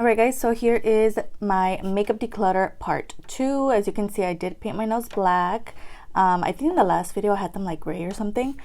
Alright guys, so here is my makeup declutter part 2. As you can see, I did paint my nails black. I think in the last video I had them like gray or something.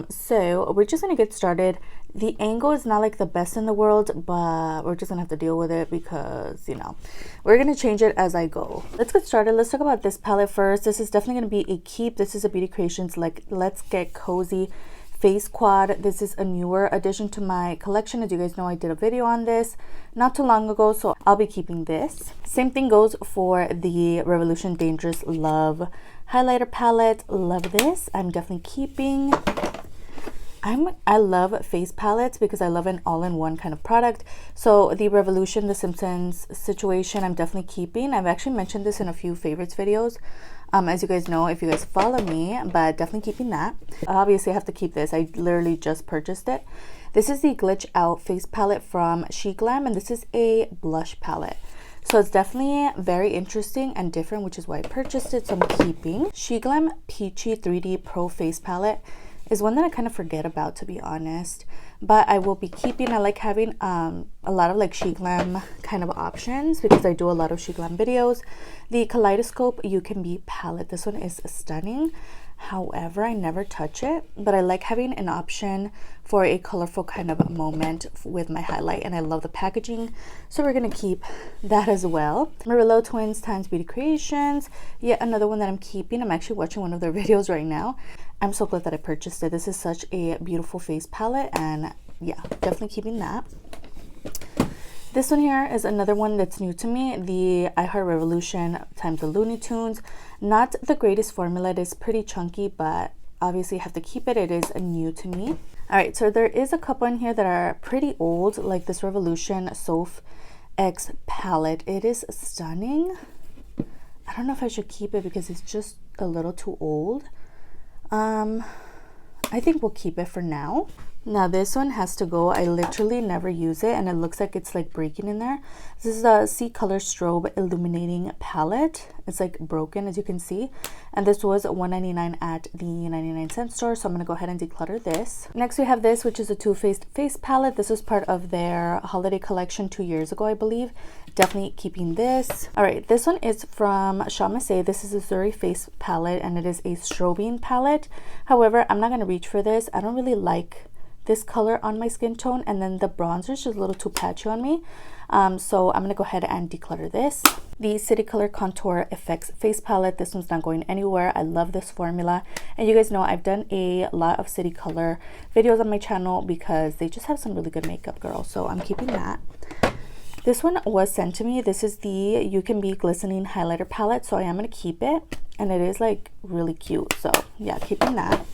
So we're just gonna get started. The angle is not like the best in the world, but we're just gonna have to deal with it because, you know, we're gonna change it as I go. Let's get started. Let's talk about this palette first. This is definitely gonna be a keep. This is a Beauty Creations like Let's Get Cozy Face Quad. This is a newer addition to my collection. As you guys know, I did a video on this not too long ago, so I'll be keeping this. Same thing goes for the Revolution Dangerous Love highlighter palette. Love this. I'm definitely keeping. I love face palettes because I love an all-in-one kind of product. So the Revolution, the Simpsons situation, I'm definitely keeping. I've actually mentioned this in a few favorites videos, as you guys know, if you guys follow me, but definitely keeping that. Obviously I have to keep this. I literally just purchased it. This is the Glitch Out face palette from SHEGLAM, and this is a blush palette. So it's definitely very interesting and different, which is why I purchased it. So I'm keeping. SHEGLAM Peachy 3D Pro Face Palette is one that I kind of forget about, to be honest, but I will be keeping. I like having a lot of like SHEGLAM kind of options because I do a lot of SHEGLAM videos. The Kaleidoscope You Can Be palette, this one is stunning. However, I never touch it, but I like having an option for a colorful kind of moment with my highlight, and I love the packaging, so we're gonna keep that as well. Murillo Twins times Beauty Creations, yet another one that I'm keeping. I'm actually watching one of their videos right now. I'm so glad that I purchased it. This is such a beautiful face palette, and yeah, definitely keeping that. This one here is another one that's new to me, the I Heart Revolution times the Looney Tunes. Not the greatest formula. It is pretty chunky, but obviously I have to keep it. It is new to me. All right, so there is a couple in here that are pretty old, like this Revolution Soph X palette. It is stunning. I don't know if I should keep it because it's just a little too old. I think we'll keep it for now. Now this one has to go. I literally never use it, and it looks like it's like breaking in there. This is a C Color Strobe Illuminating Palette. It's like broken, as you can see, and this was $1.99 at the 99-cent store, so I'm gonna go ahead and declutter this. Next we have this, which is a Too Faced face palette. This was part of their holiday collection 2 years ago, I believe. Definitely keeping this. All right, this one is from Shop Missy. This is a Zuri face palette, and it is a strobing palette. However, I'm not gonna reach for this. I don't really like this color on my skin tone, and then the bronzer is just a little too patchy on me, so I'm gonna go ahead and declutter this. The City Color Contour Effects face palette. This one's not going anywhere. I love this formula, and you guys know I've done a lot of City Color videos on my channel because they just have some really good makeup, girls, so I'm keeping that. This one was sent to me. This is the You Can Be Glistening highlighter palette, so I am gonna keep it, and it is like really cute, so yeah, keeping that.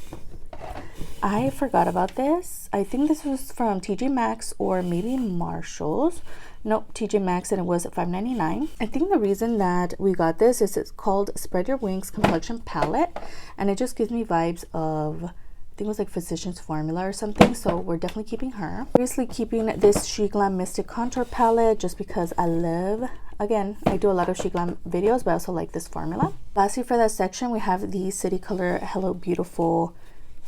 I forgot about this. I think this was from TJ Maxx or maybe Marshalls. Nope, TJ Maxx, and it was $5.99. I think the reason that we got this is it's called Spread Your Wings Complexion Palette, and it just gives me vibes of, I think it was like Physicians Formula or something, so we're definitely keeping her. Obviously keeping this SHEGLAM Mystic Contour Palette just because I love, again, I do a lot of SHEGLAM videos, but I also like this formula. Lastly, for that section, we have the City Color Hello Beautiful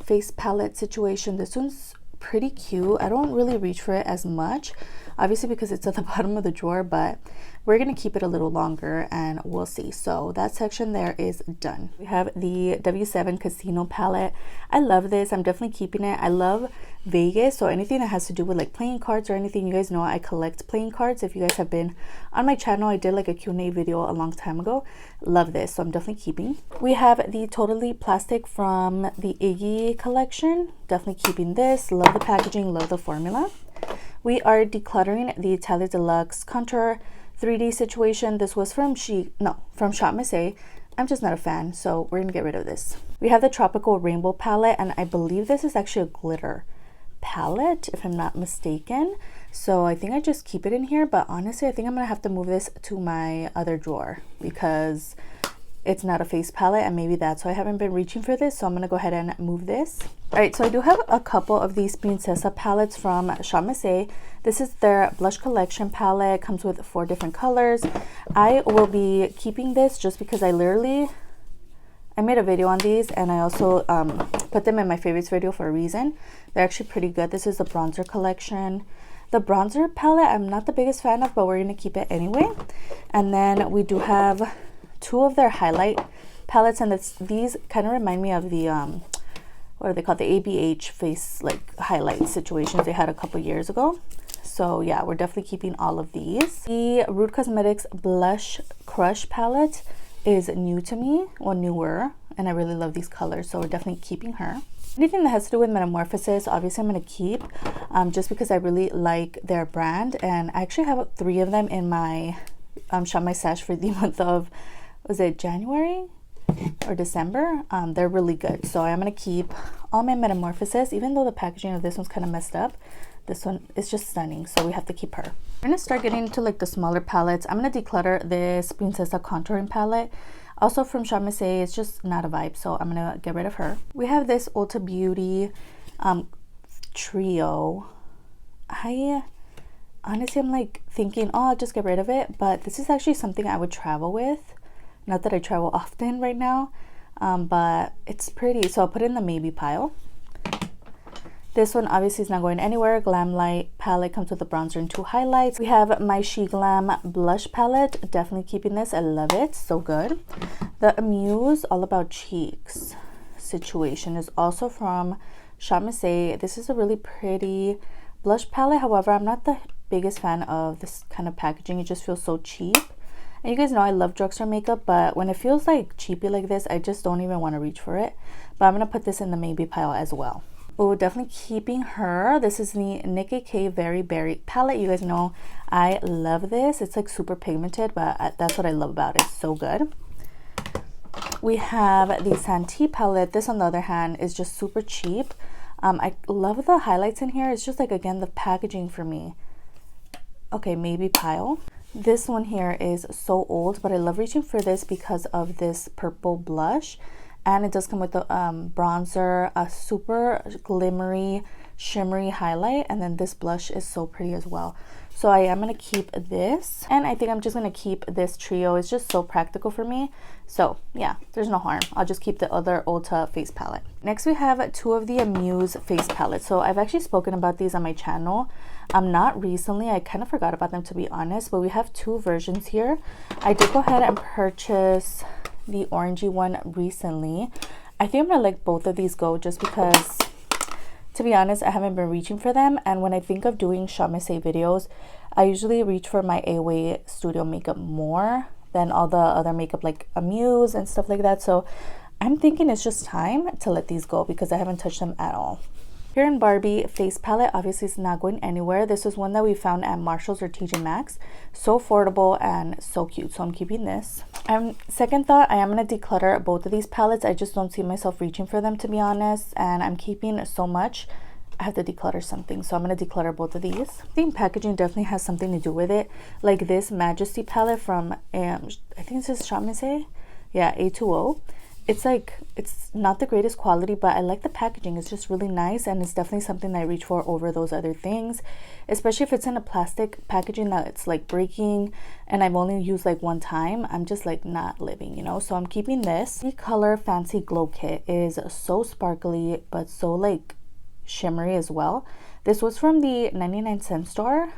face palette situation. This one's pretty cute. I don't really reach for it as much, obviously because it's at the bottom of the drawer, but we're gonna keep it a little longer and we'll see. So that section there is done. We have the W7 Casino palette. I love this. I'm definitely keeping it. I love Vegas, so anything that has to do with like playing cards or anything. You guys know I collect playing cards. If you guys have been on my channel, I did like a Q&A video a long time ago. Love this, so I'm definitely keeping. We have the Totally Plastic from the Iggy collection. Definitely keeping this. Love the packaging, love the formula. We are decluttering the Italia Deluxe Contour 3D situation. This was from Shop Missy. I'm just not a fan, so we're gonna get rid of this. We have the Tropical Rainbow palette, and I believe this is actually a glitter palette, if I'm not mistaken. So I think I just keep it in here, but honestly, I think I'm gonna have to move this to my other drawer because it's not a face palette, and maybe that's why I haven't been reaching for this, so I'm gonna go ahead and move this. All right, so I do have a couple of these Princesa palettes from Shop Missy. This is their blush collection palette. Comes with 4 different colors. I will be keeping this just because I made a video on these, and I also put them in my favorites video for a reason. They're actually pretty good. This is the bronzer collection. The bronzer palette, I'm not the biggest fan of, but we're going to keep it anyway. And then we do have two of their highlight palettes, and these kind of remind me of the what are they called, the ABH face like highlight situations they had a couple years ago. So yeah, we're definitely keeping all of these. The Rude Cosmetics Blush Crush palette is new to me, well, newer, and I really love these colors, so we're definitely keeping her. Anything that has to do with Metamorphosis, obviously I'm going to keep, just because I really like their brand, and I actually have 3 of them in my Shop My Stash for the month of, was it January or December? They're really good, so I'm going to keep all my Metamorphosis, even though the packaging of this one's kind of messed up. This one is just stunning, so we have to keep her. We're going to start getting into like the smaller palettes. I'm going to declutter this Princesa contouring palette. Also from Shop My Stash, it's just not a vibe, so I'm going to get rid of her. We have this Ulta Beauty trio. Honestly, I'm like thinking, oh, I'll just get rid of it, but this is actually something I would travel with. Not that I travel often right now, but it's pretty, so I'll put it in the maybe pile. This one obviously is not going anywhere. Glam Light palette comes with a bronzer and 2 highlights. We have my SHEGLAM blush palette. Definitely keeping this. I love it. So good. The Amuse All About Cheeks situation is also from Shop My Stash. This is a really pretty blush palette. However, I'm not the biggest fan of this kind of packaging. It just feels so cheap. And you guys know I love drugstore makeup, but when it feels like cheapy like this, I just don't even want to reach for it. But I'm going to put this in the maybe pile as well. Oh, definitely keeping her. This is the Nicki K Very Berry palette. You guys know I love this. It's like super pigmented, but that's what I love about it. It's so good. We have the Santee palette. This, on the other hand, is just super cheap. I love the highlights in here. It's just like, again, the packaging for me. Okay, maybe pile. This one here is so old, but I love reaching for this because of this purple blush. And it does come with the bronzer, a super glimmery, shimmery highlight, and then this blush is so pretty as well. So I am going to keep this, and I think I'm just going to keep this trio. It's just so practical for me. So yeah, there's no harm. I'll just keep the other Ulta face palette. Next, we have 2 of the Amuse face palettes. So I've actually spoken about these on my channel. Not recently. I kind of forgot about them, to be honest, but we have 2 versions here. I did go ahead and purchase the orangey one recently. I think I'm gonna let both of these go just because, to be honest, I haven't been reaching for them. And when I think of doing Shop My Stash videos, I usually reach for my AOA studio makeup more than all the other makeup like Amuse and stuff like that. So I'm thinking it's just time to let these go because I haven't touched them at all. Here in Barbie face palette, obviously it's not going anywhere. This is one that we found at Marshall's or TJ Maxx. So affordable and so cute, so I'm keeping this. Second thought, I am going to declutter both of these palettes. I just don't see myself reaching for them, to be honest, and I'm keeping so much. I have to declutter something, so I'm going to declutter both of these. I think packaging definitely has something to do with it. Like this Majesty palette from, I think this is Shop My Stash. Yeah, A2O. It's like, it's not the greatest quality, but I like the packaging. It's just really nice, and it's definitely something that I reach for over those other things, especially if it's in a plastic packaging that it's like breaking and I've only used like one time. I'm just like not living, you know. So I'm keeping this. The Color Fancy Glow Kit is so sparkly but so like shimmery as well. This was from the 99-cent store.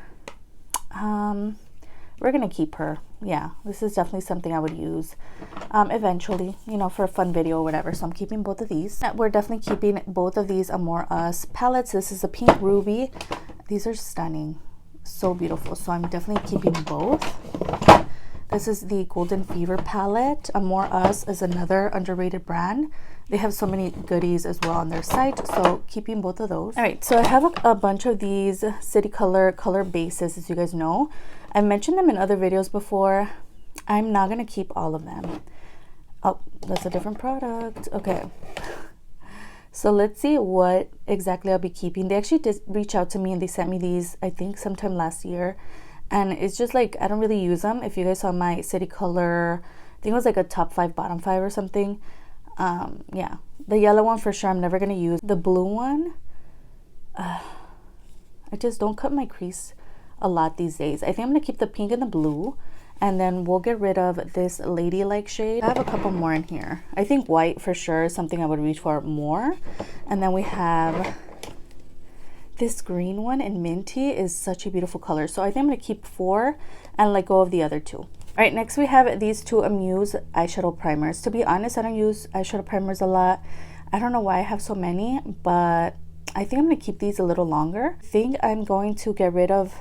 We're gonna keep her. Yeah, this is definitely something I would use eventually, you know, for a fun video or whatever. So I'm keeping both of these. We're definitely keeping both of these Amore Us palettes. This is a Pink Ruby. These are stunning, so beautiful. So I'm definitely keeping both. This is the Golden Fever palette. Amore Us is another underrated brand. They have so many goodies as well on their site, so keeping both of those. All right, so I have a bunch of these City Color bases, as you guys know. I mentioned them in other videos before. I'm not gonna keep all of them. Oh, that's a different product. Okay. So let's see what exactly I'll be keeping. They actually did reach out to me and they sent me these, I think sometime last year. And it's just like, I don't really use them. If you guys saw my City Color, I think it was like a top 5, bottom 5 or something. Yeah, the yellow one for sure I'm never gonna use. The blue one, I just don't cut my crease a lot these days. I think I'm gonna keep the pink and the blue, and then we'll get rid of this ladylike shade. I have a couple more in here. I think white for sure is something I would reach for more. And then we have This green one in minty is such a beautiful color. So I think I'm going to keep 4 and let go of the other 2. All right, next we have these 2 Amuse eyeshadow primers. To be honest, I don't use eyeshadow primers a lot. I don't know why I have so many, but I think I'm going to keep these a little longer. I think I'm going to get rid of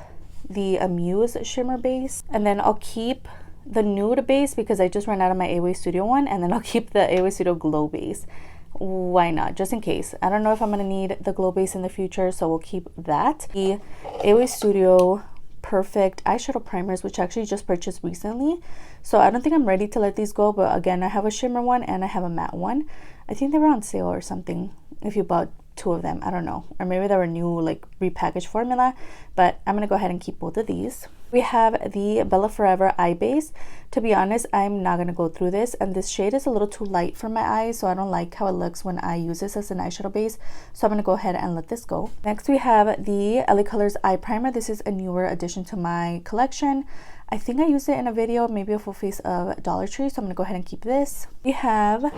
the Amuse shimmer base, and then I'll keep the nude base because I just ran out of my AOA Studio one, and then I'll keep the AOA Studio glow base. Why not? Just in case. I don't know if I'm going to need the glow base in the future, so we'll keep that. The AOA Studio Perfect eyeshadow primers, which I actually just purchased recently, so I don't think I'm ready to let these go, but again, I have a shimmer one and I have a matte one. I think they were on sale or something if you bought 2 of them. I don't know, or maybe they were new, like repackaged formula, but I'm gonna go ahead and keep both of these. We have the Bella Forever eye base. To be honest, I'm not gonna go through this, and this shade is a little too light for my eyes, so I don't like how it looks when I use this as an eyeshadow base, so I'm gonna go ahead and let this go. Next we have the LA Colors eye primer. This is a newer addition to my collection. I think I used it in a video, maybe a full face of Dollar Tree, so I'm gonna go ahead and keep this. We have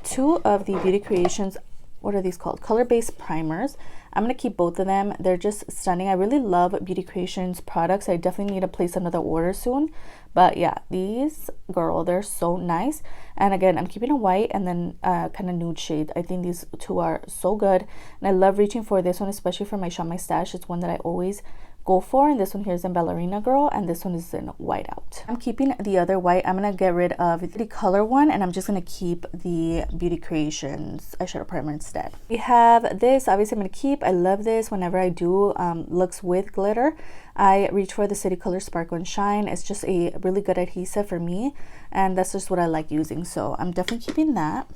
2 of the Beauty Creations, what are these called, color-based primers. I'm gonna keep both of them. They're just stunning. I really love Beauty Creations products. I definitely need to place another order soon, but yeah, these, girl, they're so nice. And again, I'm keeping a white and then kind of nude shade. I think these 2 are so good, and I love reaching for this one, especially for my Shop My Stash. It's one that I always go for, and this one here is in Ballerina Girl, and this one is in White Out. I'm keeping the other white. I'm gonna get rid of the color one, and I'm just gonna keep the Beauty Creations eyeshadow primer instead. We have this, obviously I'm gonna keep. I love this whenever I do looks with glitter. I reach for the City Color Sparkle and Shine. It's just a really good adhesive for me, and that's just what I like using, so I'm definitely keeping that.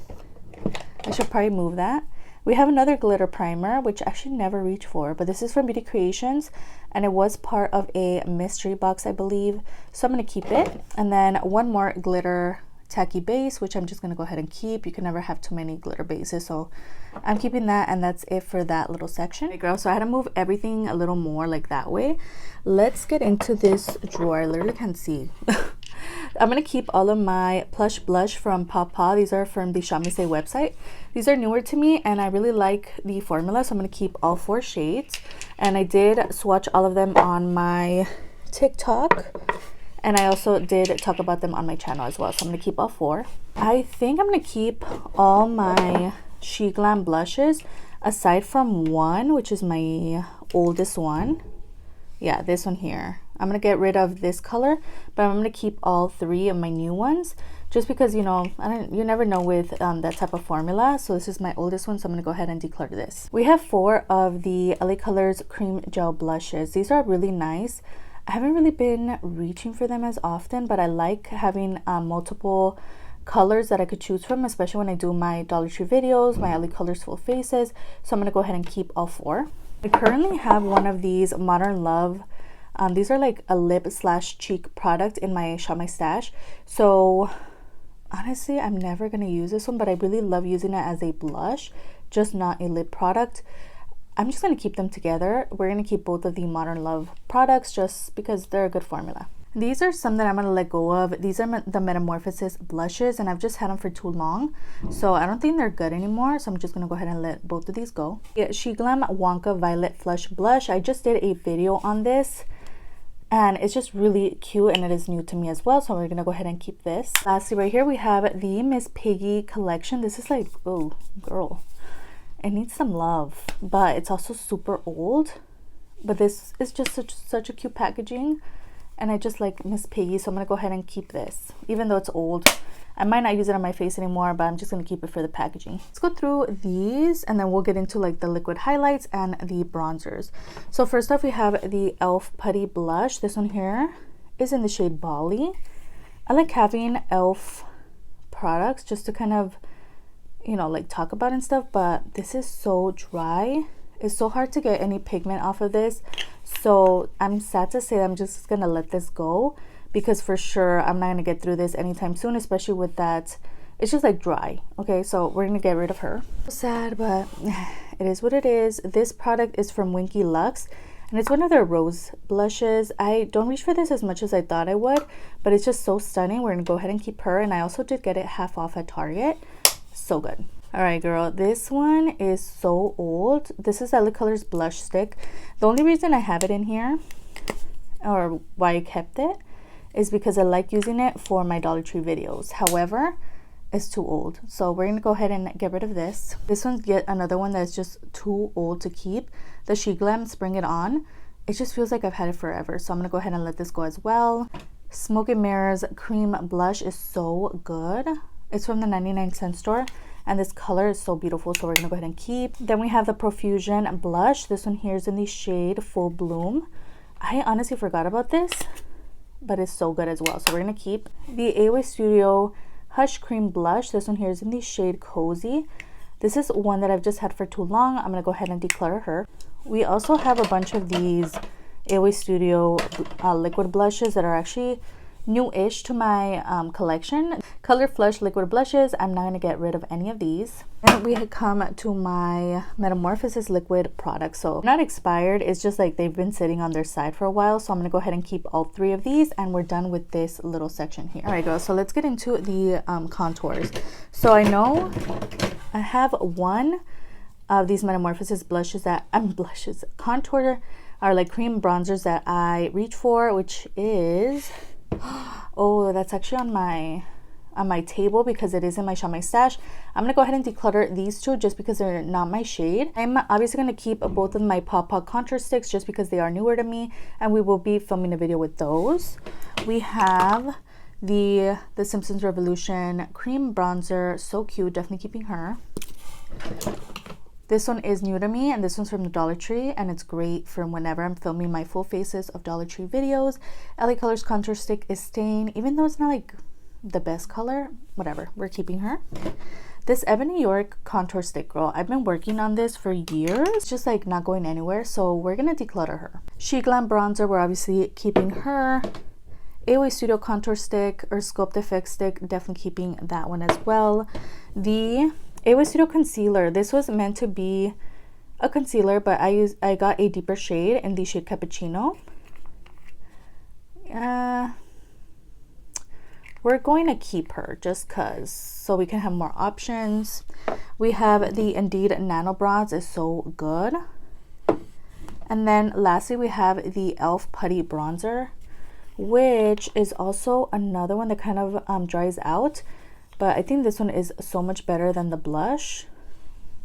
I should probably move that. We have another glitter primer, which I actually never reach for, but this is from Beauty Creations, and it was part of a mystery box, I believe, so I'm going to keep it. And then one more glitter tacky base, which I'm just going to go ahead and keep. You can never have too many glitter bases, so I'm keeping that, and that's it for that little section. Okay, girl, so I had to move everything a little more like that way. Let's get into this drawer. I literally can't see. I'm going to keep all of my plush blush from Papa. These are from the Shop My Stay website. These are newer to me, and I really like the formula, so I'm going to keep all 4 shades. And I did swatch all of them on my TikTok, and I also did talk about them on my channel as well, so I'm going to keep all 4. I think I'm going to keep all my SHEGLAM blushes, aside from one, which is my oldest one. Yeah, this one here. I'm going to get rid of this color, but I'm going to keep all 3 of my new ones, just because, you know, you never know with that type of formula. So this is my oldest one, so I'm going to go ahead and declutter this. We have 4 of the LA Colors Cream Gel Blushes. These are really nice. I haven't really been reaching for them as often, but I like having multiple colors that I could choose from, especially when I do my Dollar Tree videos, my LA Colors full faces. So I'm going to go ahead and keep all 4. I currently have one of these Modern Love. These are like a lip / cheek product in my Shop My Stash. So honestly, I'm never going to use this one, but I really love using it as a blush, just not a lip product. I'm just going to keep them together. We're going to keep both of the Modern Love products just because they're a good formula. These are some that I'm going to let go of. These are the Metamorphosis blushes, and I've just had them for too long, so I don't think they're good anymore, so I'm just going to go ahead and let both of these go. Yeah, SHEGLAM Wonka Violet Flush Blush. I just did a video on this, and it's just really cute, and it is new to me as well, so we're gonna go ahead and keep this. Lastly, right here we have the Miss Piggy collection. This is like, oh girl, it needs some love, but it's also super old, but this is just such a cute packaging, and I just like Miss Piggy, so I'm gonna go ahead and keep this, even though it's old. I might not use it on my face anymore, but I'm just going to keep it for the packaging. Let's go through these, and then we'll get into like the liquid highlights and the bronzers. So first off, we have the e.l.f. Putty Blush. This one here is in the shade Bali. I like having e.l.f. products just to kind of, you know, like talk about and stuff, but this is so dry. It's so hard to get any pigment off of this. So I'm sad to say that I'm just going to let this go, because for sure I'm not going to get through this anytime soon, especially with that. It's just like dry. Okay, so we're going to get rid of her. So sad, but it is what it is. This product is from Winky Lux, and it's one of their rose blushes. I don't reach for this as much as I thought I would, but it's just so stunning. We're going to go ahead and keep her, and I also did get it half off at Target. So good. All right, girl, this one is so old. This is LA Colors blush stick. The only reason I have it in here, or why I kept it, is because I like using it for my Dollar Tree videos. However, it's too old, so we're gonna go ahead and get rid of this. This one's yet another one that's just too old to keep. The SHEGLAM Spring It On, it just feels like I've had it forever, so I'm gonna go ahead and let this go as well. Smoke and Mirrors cream blush is so good. It's from the 99-cent store, and this color is so beautiful, so we're gonna go ahead and keep. Then we have the Profusion blush. This one here is in the shade Full Bloom. I honestly forgot about this, but it's so good as well, so we're gonna keep. The AOA Studio Hush Cream blush. This one here is in the shade Cozy. This is one that I've just had for too long. I'm gonna go ahead and declutter her. We also have a bunch of these AOA Studio liquid blushes that are actually new-ish to my collection. Color Flush liquid blushes. I'm not gonna get rid of any of these. And we had come to my Metamorphosis liquid products. So not expired, it's just like they've been sitting on their side for a while. So I'm gonna go ahead and keep all 3 of these, and we're done with this little section here. All right, girls, so let's get into the contours. So I know I have one of these Metamorphosis blushes that contour are like cream bronzers that I reach for, which is, oh, that's actually on my table because it is in my Shop My Stash. I'm gonna go ahead and declutter these two just because they're not my shade. I'm obviously gonna keep both of my Pop Pop contour sticks just because they are newer to me, and we will be filming a video with those. We have the Simpsons Revolution cream bronzer, so cute, definitely keeping her. This one is new to me, and this one's from the Dollar Tree, and it's great for whenever I'm filming my full faces of Dollar Tree videos. LA Colors contour stick is staying, even though it's not like the best color, whatever, we're keeping her. This Ebony York contour stick, girl, I've been working on this for years. It's just like not going anywhere, so we're gonna declutter her. SHEGLAM bronzer, we're obviously keeping her. AOA Studio contour stick or Sculpt Effects stick, definitely keeping that one as well. The AOA Studio concealer, this was meant to be a concealer, but I got a deeper shade in the shade Cappuccino. We're going to keep her just cause, so we can have more options. We have the Indeed Nano Bronze, is so good. And then lastly, we have the e.l.f. Putty Bronzer, which is also another one that kind of dries out, but I think this one is so much better than the blush.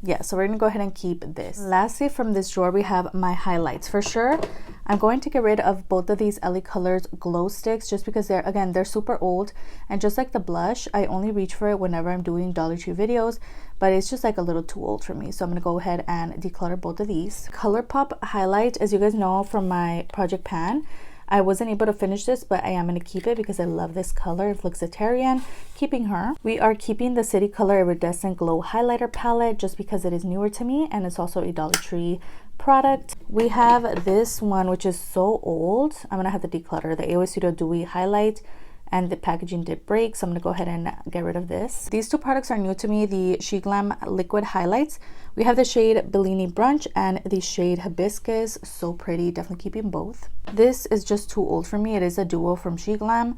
Yeah, so we're gonna go ahead and keep this. Lastly, from this drawer, we have my highlights. For sure, I'm going to get rid of both of these LA Colors glow sticks just because they're super old, and just like the blush, I only reach for it whenever I'm doing Dollar Tree videos, but it's just like a little too old for me, so I'm gonna go ahead and declutter both of these. ColourPop highlight, as you guys know from my Project Pan, I wasn't able to finish this, but I am going to keep it because I love this color, Flexitarian, keeping her. We are keeping the City Color Iridescent Glow Highlighter Palette just because it is newer to me, and it's also a Dollar Tree product. We have this one, which is so old. I'm going to have to declutter. The AOA Studio Dewy Highlight, and the packaging did break, so I'm going to go ahead and get rid of this. These two products are new to me, the SHEGLAM Liquid Highlights. We have the shade Bellini Brunch and the shade Hibiscus. So pretty, definitely keeping both. This is just too old for me. It is a duo from SHEGLAM,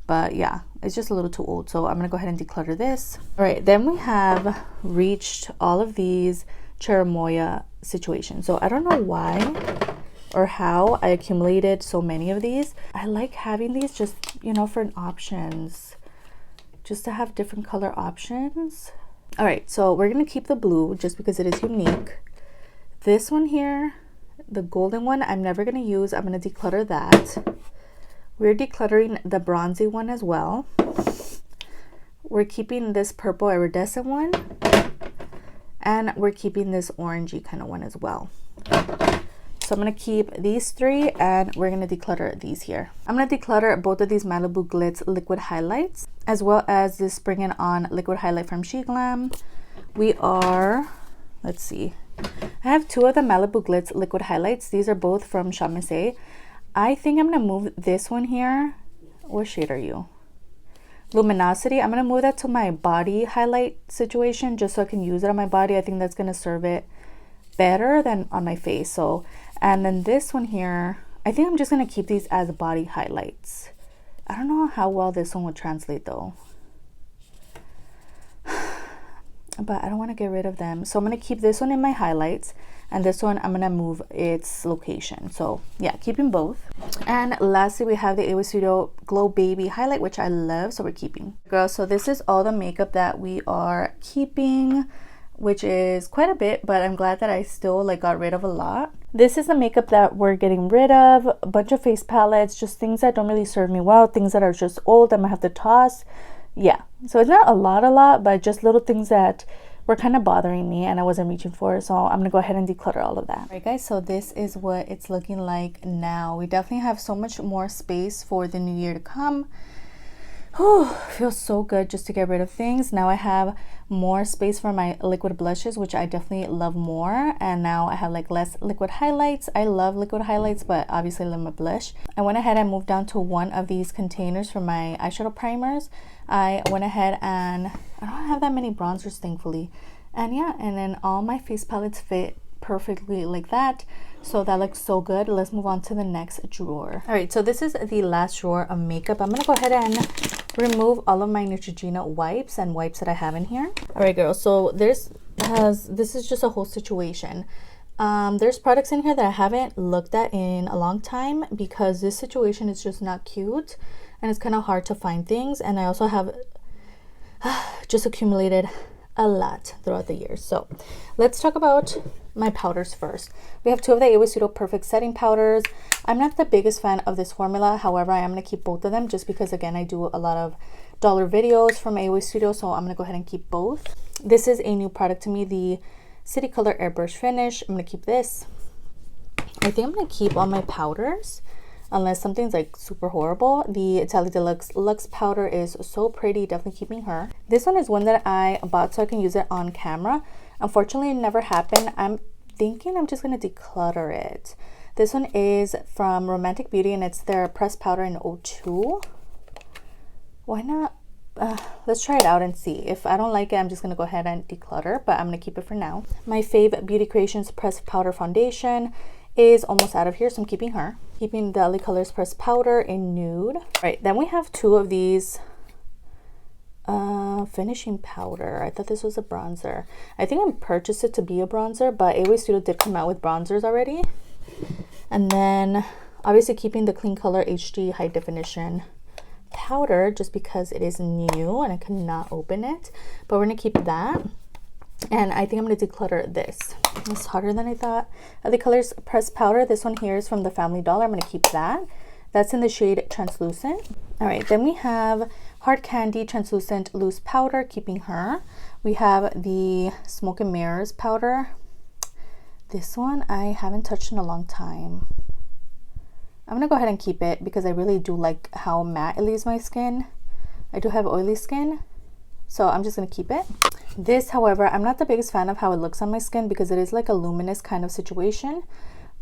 but yeah, it's just a little too old, so I'm going to go ahead and declutter this. All right, then we have reached all of these Cherimoya situations. So I don't know why or how I accumulated so many of these. I like having these just, you know, for options, just to have different color options. All right, so we're gonna keep the blue just because it is unique. This one here, the golden one, I'm never gonna use. I'm gonna declutter that. We're decluttering the bronzy one as well. We're keeping this purple iridescent one, and we're keeping this orangey kind of one as well. So I'm going to keep these 3, and we're going to declutter these here. I'm going to declutter both of these Malibu Glitz liquid highlights, as well as this Spring It On liquid highlight from SHEGLAM. We are, let's see, I have 2 of the Malibu Glitz liquid highlights. These are both from Shop My Stash. I think I'm going to move this one here. What shade are you? Luminosity. I'm going to move that to my body highlight situation just so I can use it on my body. I think that's going to serve it better than on my face. So, and then this one here, I think I'm just going to keep these as body highlights. I don't know how well this one would translate though. but I don't want to get rid of them. So I'm going to keep this one in my highlights, and this one I'm going to move its location. So yeah, keeping both. And lastly, we have the AOA Studio Glow Baby highlight, which I love, so we're keeping. Girls, so this is all the makeup that we are keeping, which is quite a bit, but I'm glad that I still like got rid of a lot. This is the makeup that we're getting rid of. A bunch of face palettes, just things that don't really serve me well, things that are just old I'm gonna have to toss. Yeah, so it's not a lot, but just little things that were kind of bothering me and I wasn't reaching for. So I'm gonna go ahead and declutter all of that. All right, guys, so this is what it's looking like now. We definitely have so much more space for the new year to come. Whew, feels so good just to get rid of things. Now I have more space for my liquid blushes, which I definitely love more. And now I have like less liquid highlights. I love liquid highlights, but obviously I love my blush. I went ahead and moved down to one of these containers for my eyeshadow primers. I went ahead and I don't have that many bronzers, thankfully. And yeah, and then all my face palettes fit perfectly like that. So that looks so good. Let's move on to the next drawer. All right, so this is the last drawer of makeup. I'm gonna go ahead and remove all of my Neutrogena wipes and wipes that I have in here. All right, girls, so this is just a whole situation. There's products in here that I haven't looked at in a long time because this situation is just not cute and it's kind of hard to find things. And I also have just accumulated a lot throughout the years. So let's talk about my powders first. We have two of the AOA Studio Perfect Setting Powders. I'm not the biggest fan of this formula. However, I am going to keep both of them just because, again, I do a lot of dollar videos from AOA Studio. So I'm going to go ahead and keep both. This is a new product to me, the City Color Airbrush Finish. I'm going to keep this. I think I'm going to keep all my powders unless something's like super horrible. The Italia Deluxe Luxe powder is so pretty, definitely keeping her. This one is one that I bought so I can use it on camera. Unfortunately, it never happened. I'm thinking I'm just going to declutter it. This one is from Romantic Beauty and it's their pressed powder in 02. Why not? Let's try it out and see. If I don't like it, I'm just going to go ahead and declutter, but I'm going to keep it for now. My fave Beauty Creations pressed powder foundation is almost out of here, so I'm keeping her. Keeping the LA Colors pressed powder in nude. All right, then we have two of these finishing powder. I thought this was a bronzer. I think I purchased it to be a bronzer, but AOA Studio did come out with bronzers already. And then obviously keeping the Clean Color HD High Definition powder just because it is new and I cannot open it, but we're gonna keep that. And I think I'm going to declutter this. It's harder than I thought. LA Colors pressed powder. This one here is from the Family Dollar. I'm going to keep that. That's in the shade Translucent. All right, then we have Hard Candy Translucent Loose Powder, keeping her. We have the Smoke and Mirrors powder. This one I haven't touched in a long time. I'm going to go ahead and keep it because I really do like how matte it leaves my skin. I do have oily skin, so I'm just going to keep it. This, however, I'm not the biggest fan of how it looks on my skin because it is like a luminous kind of situation.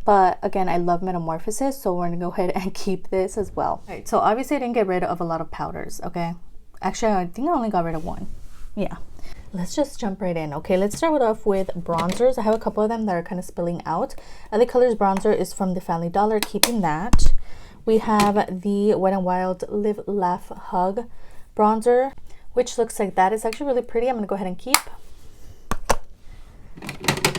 But again, I love Metamorphosis, so we're gonna go ahead and keep this as well. All right, so obviously I didn't get rid of a lot of powders, okay? Actually, I think I only got rid of one. Yeah. Let's just jump right in. Okay, let's start off with bronzers. I have a couple of them that are kind of spilling out. LA Colors bronzer is from the Family Dollar, keeping that. We have the Wet n Wild Live, Laugh, Hug bronzer, which looks like that. It's actually really pretty. I'm gonna go ahead and keep.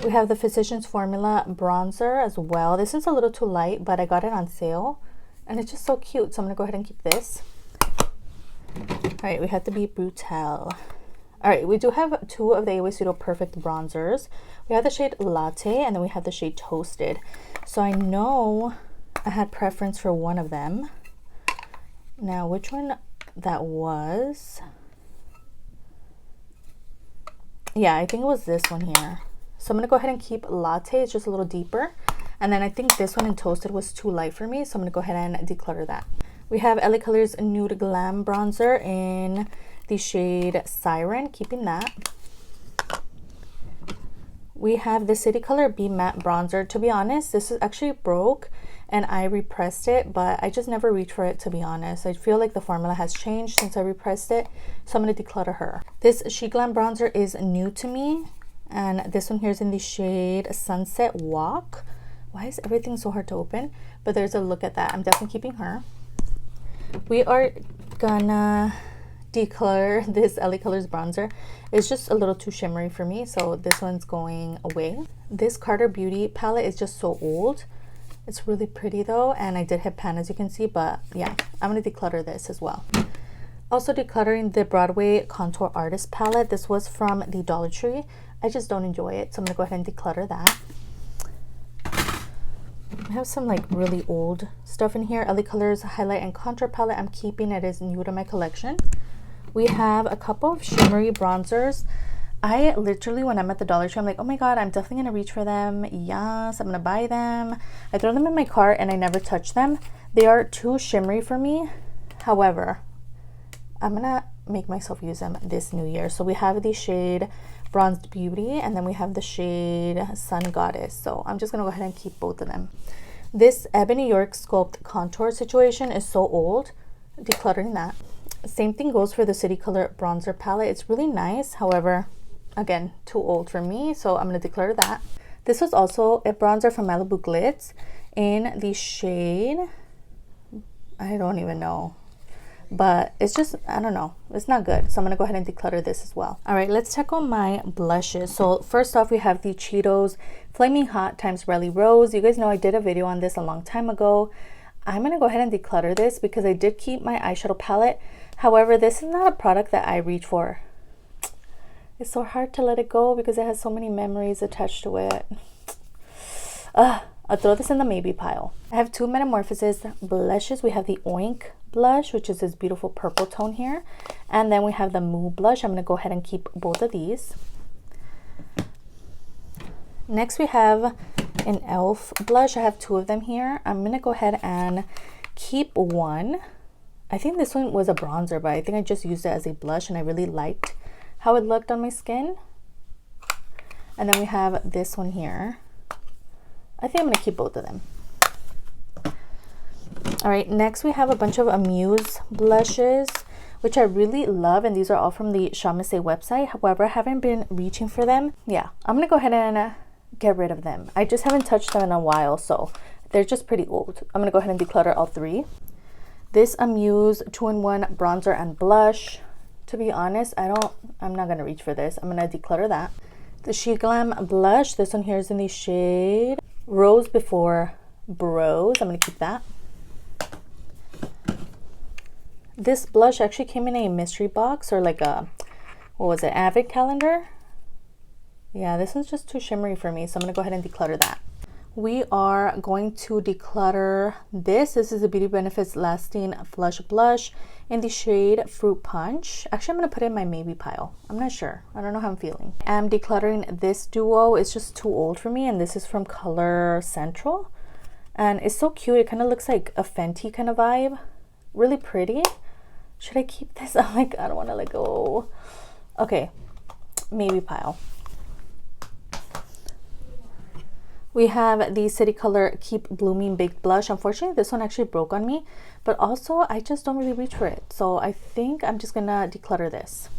We have the Physicians Formula bronzer as well. This is a little too light, but I got it on sale and it's just so cute, so I'm gonna go ahead and keep this. All right, we have to be Brutal. All right, we do have two of the AOA Studio Perfect bronzers. We have the shade Latte and then we have the shade Toasted. So I know I had preference for one of them. Now, which one that was? Yeah, I think it was this one here. So I'm gonna go ahead and keep Latte. It's just a little deeper. And then I think this one in Toasted was too light for me, so I'm gonna go ahead and declutter that. We have LA Colors Nude Glam bronzer in the shade Siren, keeping that. We have the City Color Be Matte bronzer. To be honest, this is actually broke and I repressed it, but I just never reached for it, to be honest. I feel like the formula has changed since I repressed it, so I'm going to declutter her. This SHEGLAM bronzer is new to me, and this one here is in the shade Sunset Walk. Why is everything so hard to open? But there's a look at that. I'm definitely keeping her. We are gonna declutter this LA Colors bronzer. It's just a little too shimmery for me, so this one's going away. This Carter Beauty palette is just so old. It's really pretty though, and I did hit pan as you can see, but yeah, I'm going to declutter this as well. Also decluttering the Broadway Contour Artist palette. This was from the Dollar Tree. I just don't enjoy it, so I'm going to go ahead and declutter that. I have some like really old stuff in here. LA Colors Highlight and Contour palette I'm keeping. It is new to my collection. We have a couple of shimmery bronzers. I literally, when I'm at the Dollar Tree, I'm like, oh my god, I'm definitely gonna reach for them. Yes, I'm gonna buy them. I throw them in my cart and I never touch them. They are too shimmery for me. However, I'm gonna make myself use them this new year. So we have the shade Bronzed Beauty, and then we have the shade Sun Goddess. So I'm just gonna go ahead and keep both of them. This Ebony York Sculpt contour situation is so old. Decluttering that. Same thing goes for the City Color bronzer palette. It's really nice, however, again, too old for me, so I'm going to declutter that. This was also a bronzer from Malibu Glitz in the shade, I don't even know, but it's just, I don't know, it's not good, so I'm going to go ahead and declutter this as well. All right, let's check on my blushes. So first off, we have the Cheetos Flaming Hot times Relly Rose. You guys know I did a video on this a long time ago. I'm going to go ahead and declutter this because I did keep my eyeshadow palette. However, this is not a product that I reach for. It's so hard to let it go because it has so many memories attached to it. I'll throw this in the maybe pile. I have two Metamorphosis blushes. We have the Oink blush, which is this beautiful purple tone here. And then we have the Moo blush. I'm going to go ahead and keep both of these. Next, we have an e.l.f. blush. I have two of them here. I'm going to go ahead and keep one. I think this one was a bronzer, but I think I just used it as a blush and I really liked how it looked on my skin. And then we have this one here. I think I'm going to keep both of them. All right, next we have a bunch of Amuse blushes, which I really love, and these are all from the Shamise website. However, I haven't been reaching for them. Yeah, I'm going to go ahead and get rid of them. I just haven't touched them in a while, so they're just pretty old. I'm going to go ahead and declutter all three. This Amuse 2-in-1 bronzer and blush. To be honest, I'm not going to reach for this. I'm going to declutter that. The SHEGLAM blush. This one here is in the shade Rose Before Bros. I'm going to keep that. This blush actually came in a mystery box, or like a, what was it, Advent calendar? Yeah, this one's just too shimmery for me, so I'm going to go ahead and declutter that. We are going to declutter this. This is the Beauty Benefits Lasting Flush Blush in the shade Fruit Punch. Actually, I'm going to put it in my maybe pile. I'm not sure. I don't know how I'm feeling. I'm decluttering this duo. It's just too old for me, and this is from Color Central. And it's so cute. It kind of looks like a Fenty kind of vibe. Really pretty. Should I keep this? I'm like, I don't want to let go. Okay, maybe pile. We have the City Color Keep Blooming Baked Blush. Unfortunately, this one actually broke on me, but also I just don't really reach for it. So I think I'm just gonna declutter this.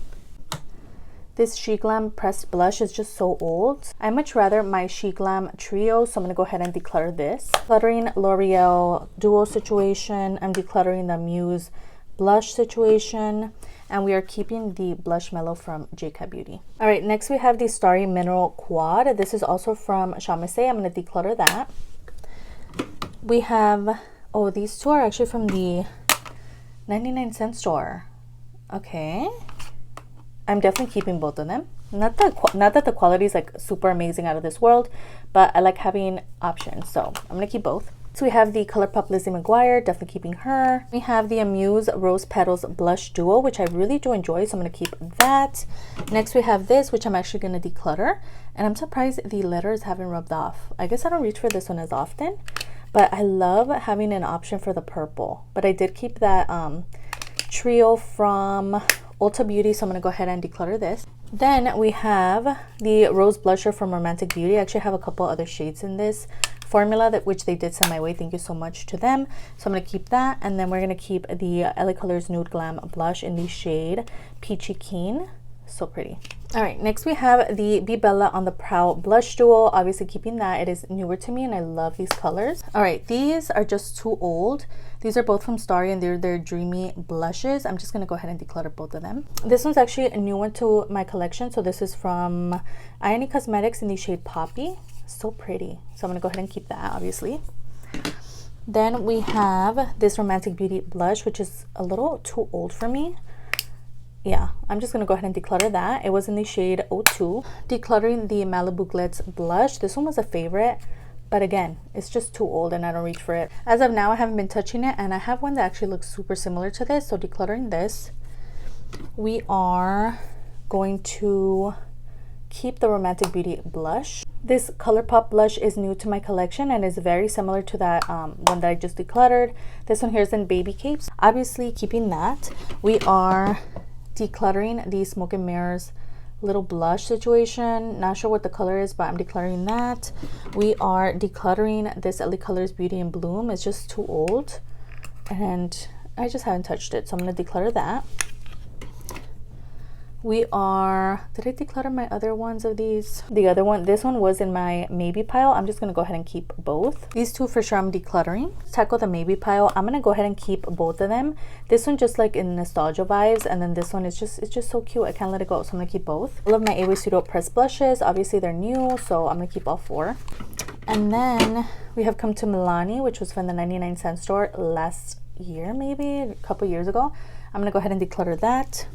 This SHEGLAM Pressed Blush is just so old. I much rather my SHEGLAM Trio, so I'm gonna go ahead and declutter this. Decluttering L'Oreal Duo situation. I'm decluttering the Muse blush situation, and we are keeping the Blush Mellow from JK Beauty. All right, next we have the Starry Mineral Quad. This is also from Shamise. I'm going to declutter that. We have, oh, these two are actually from the 99-cent store. Okay, I'm definitely keeping both of them. Not that the quality is like super amazing out of this world, but I like having options, so I'm going to keep both. So we have the ColourPop Lizzie McGuire, definitely keeping her. We have the Amuse Rose Petals Blush Duo, which I really do enjoy, so I'm going to keep that. Next we have this, which I'm actually going to declutter. And I'm surprised the letters haven't rubbed off. I guess I don't reach for this one as often, but I love having an option for the purple. But I did keep that trio from Ulta Beauty, so I'm going to go ahead and declutter this. Then we have the Rose Blusher from Romantic Beauty. I actually have a couple other shades in this formula which they did send my way. Thank you so much to them. So I'm going to keep that, and then we're going to keep the LA Colors Nude Glam Blush in the shade Peachy Keen. So pretty. All right, next we have the Be Bella on the Prow blush duo. Obviously keeping that. It is newer to me and I love these colors. All right, these are just too old. These are both from Starry and they're their dreamy blushes. I'm just gonna go ahead and declutter both of them. This one's actually a new one to my collection. So this is from Ione Cosmetics in the shade Poppy. So pretty. So I'm gonna go ahead and keep that, obviously. Then we have this Romantic Beauty blush, which is a little too old for me. Yeah, I'm just gonna go ahead and declutter that. It was in the shade 02. Decluttering the Malibu Glitz blush. This one was a favorite, but again, it's just too old and I don't reach for it. As of now, I haven't been touching it, and I have one that actually looks super similar to this. So decluttering this, we are going to keep the Romantic Beauty blush. This ColourPop blush is new to my collection and is very similar to that one that I just decluttered. This one here is in Baby Capes. Obviously keeping that. We are decluttering the Smoke and Mirrors little blush situation. Not sure what the color is, but I'm decluttering that. We are decluttering this LA Colors Beauty in Bloom. It's just too old and I just haven't touched it, so I'm going to declutter that. We are, did I declutter my other ones of these? The other one, this one was in my maybe pile. I'm just gonna go ahead and keep both. These two for sure I'm decluttering. Let's tackle the maybe pile. I'm gonna go ahead and keep both of them. This one just like in nostalgia vibes, and then this one is just, it's just so cute. I can't let it go, so I'm gonna keep both. I love my AY Studio pressed blushes. Obviously they're new, so I'm gonna keep all four. And then we have come to Milani, which was from the 99-cent store last year, maybe a couple years ago. I'm gonna go ahead and declutter that.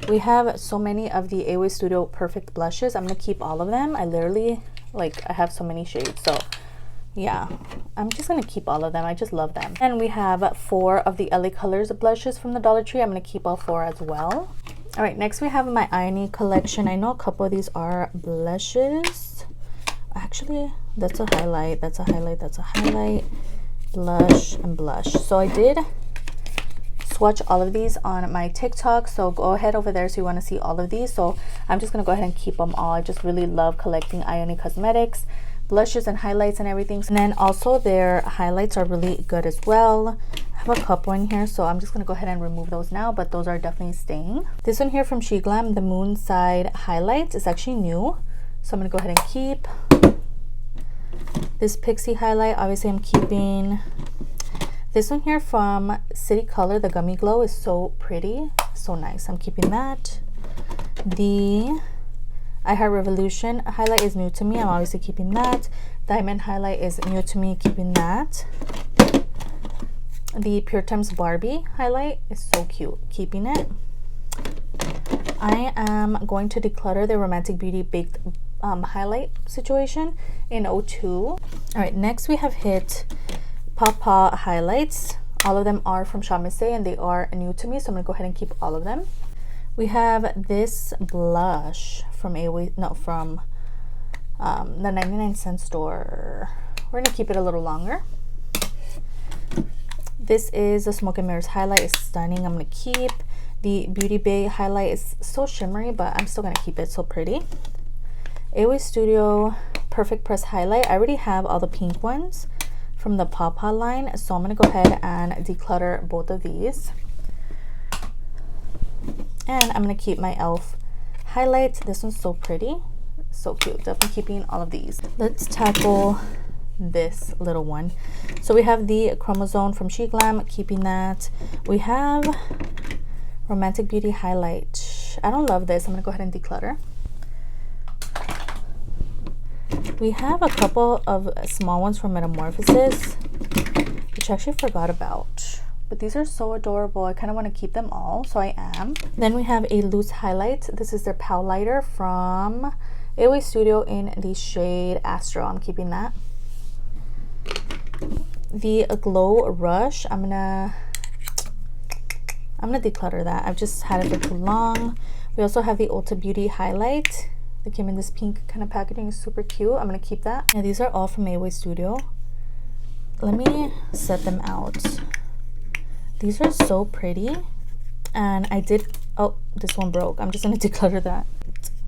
We have so many of the AY Studio Perfect blushes. I'm gonna keep all of them. I literally, like, I have so many shades, so yeah, I'm just gonna keep all of them. I just love them. And we have 4 of the LA Colors blushes from the Dollar Tree. I'm gonna keep all 4 as well. All right, next we have my Ione collection. I know a couple of these are blushes. Actually, that's a highlight, that's a highlight, that's a highlight, blush, and blush. So I did swatch all of these on my TikTok, so go ahead over there so you want to see all of these. So I'm just gonna go ahead and keep them all. I just really love collecting Ione Cosmetics blushes and highlights and everything. And then also their highlights are really good as well. I have a couple in here, so I'm just gonna go ahead and remove those now, but those are definitely staying. This one here from SHEGLAM, the Moon Side highlights, is actually new, so I'm gonna go ahead and keep. This Pixie highlight, obviously I'm keeping. This one here from City Color, the Gummy Glow, is so pretty, so nice. I'm keeping that. The I Heart Revolution highlight is new to me. I'm obviously keeping that. Diamond highlight is new to me, keeping that. The Pure Times Barbie highlight is so cute, keeping it. I am going to declutter the Romantic Beauty Baked highlight situation in 02. All right, next we have hit Papa highlights. All of them are from Shop Miss A and they are new to me, so I'm gonna go ahead and keep all of them. We have this blush from the 99-cent store. We're gonna keep it a little longer. This is the Smoke and Mirrors highlight. It's stunning. I'm gonna keep. The Beauty Bay highlight is so shimmery, but I'm still gonna keep it. So pretty. AY Studio Perfect Press highlight. I already have all the pink ones from the Papa line, so I'm gonna go ahead and declutter both of these. And I'm gonna keep my e.l.f. highlights. This one's so pretty, so cute. Definitely keeping all of these. Let's tackle this little one. So we have the Chromosome from SHEGLAM, keeping that. We have Romantic Beauty highlight. I don't love this. I'm gonna go ahead and declutter. We have a couple of small ones from Metamorphosis, which I actually forgot about. But these are so adorable. I kind of want to keep them all, so I am. Then we have a loose highlight. This is their Pow Lighter from AY Studio in the shade Astro. I'm keeping that. The Glow Rush. I'm gonna declutter that. I've just had it for too long. We also have the Ulta Beauty highlight. They came in this pink kind of packaging. It's super cute. I'm gonna keep that. Yeah, these are all from AY Studio. Let me set them out. These are so pretty. And I did, oh, this one broke. I'm just gonna declutter that.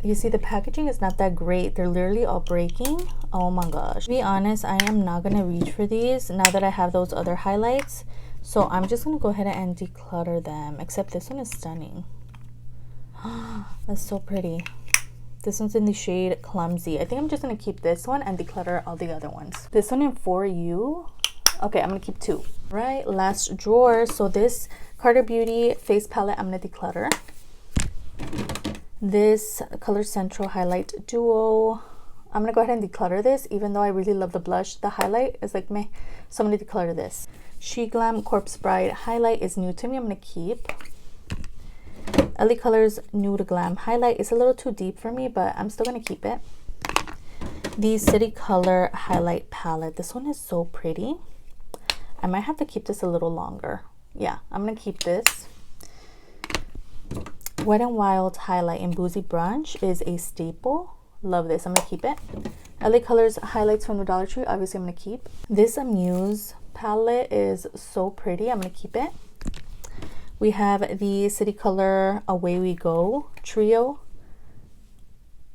You see, the packaging is not that great. They're literally all breaking. Oh my gosh. To be honest, I am not gonna reach for these now that I have those other highlights. So I'm just gonna go ahead and declutter them. Except this one is stunning. That's so pretty. This one's in the shade Clumsy. I think I'm just gonna keep this one and declutter all the other ones. This one in For You. Okay, I'm gonna keep 2. Right, last drawer. So this Carter Beauty face palette, I'm gonna declutter. This Color Central Highlight Duo, I'm gonna go ahead and declutter this, even though I really love the blush. The highlight is like meh, so I'm gonna declutter this. SHEGLAM Corpse Bride highlight is new to me, I'm gonna keep. LA Colors Nude Glam highlight is a little too deep for me, but I'm still gonna keep it. The City Color highlight palette, this one is so pretty. I might have to keep this a little longer. Yeah, I'm gonna keep this. Wet n Wild highlight in Boozy Brunch is a staple. Love this, I'm gonna keep it. LA Colors highlights from the Dollar Tree, obviously I'm gonna keep. This Amuse palette is so pretty, I'm gonna keep it. We have the City Color Away We Go trio.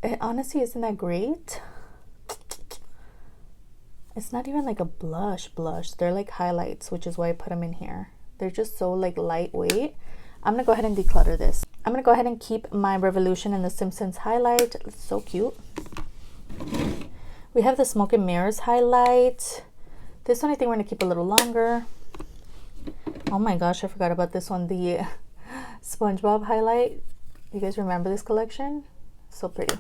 It honestly isn't that great. It's not even like a blush. They're like highlights, which is why I put them in here. They're just so like lightweight. I'm gonna go ahead and declutter this. I'm gonna go ahead and keep my Revolution and the Simpsons highlight. It's so cute. We have the Smoke and Mirrors highlight. This one I think we're gonna keep a little longer. Oh my gosh, I forgot about this one, the SpongeBob highlight. You guys remember this collection? So pretty.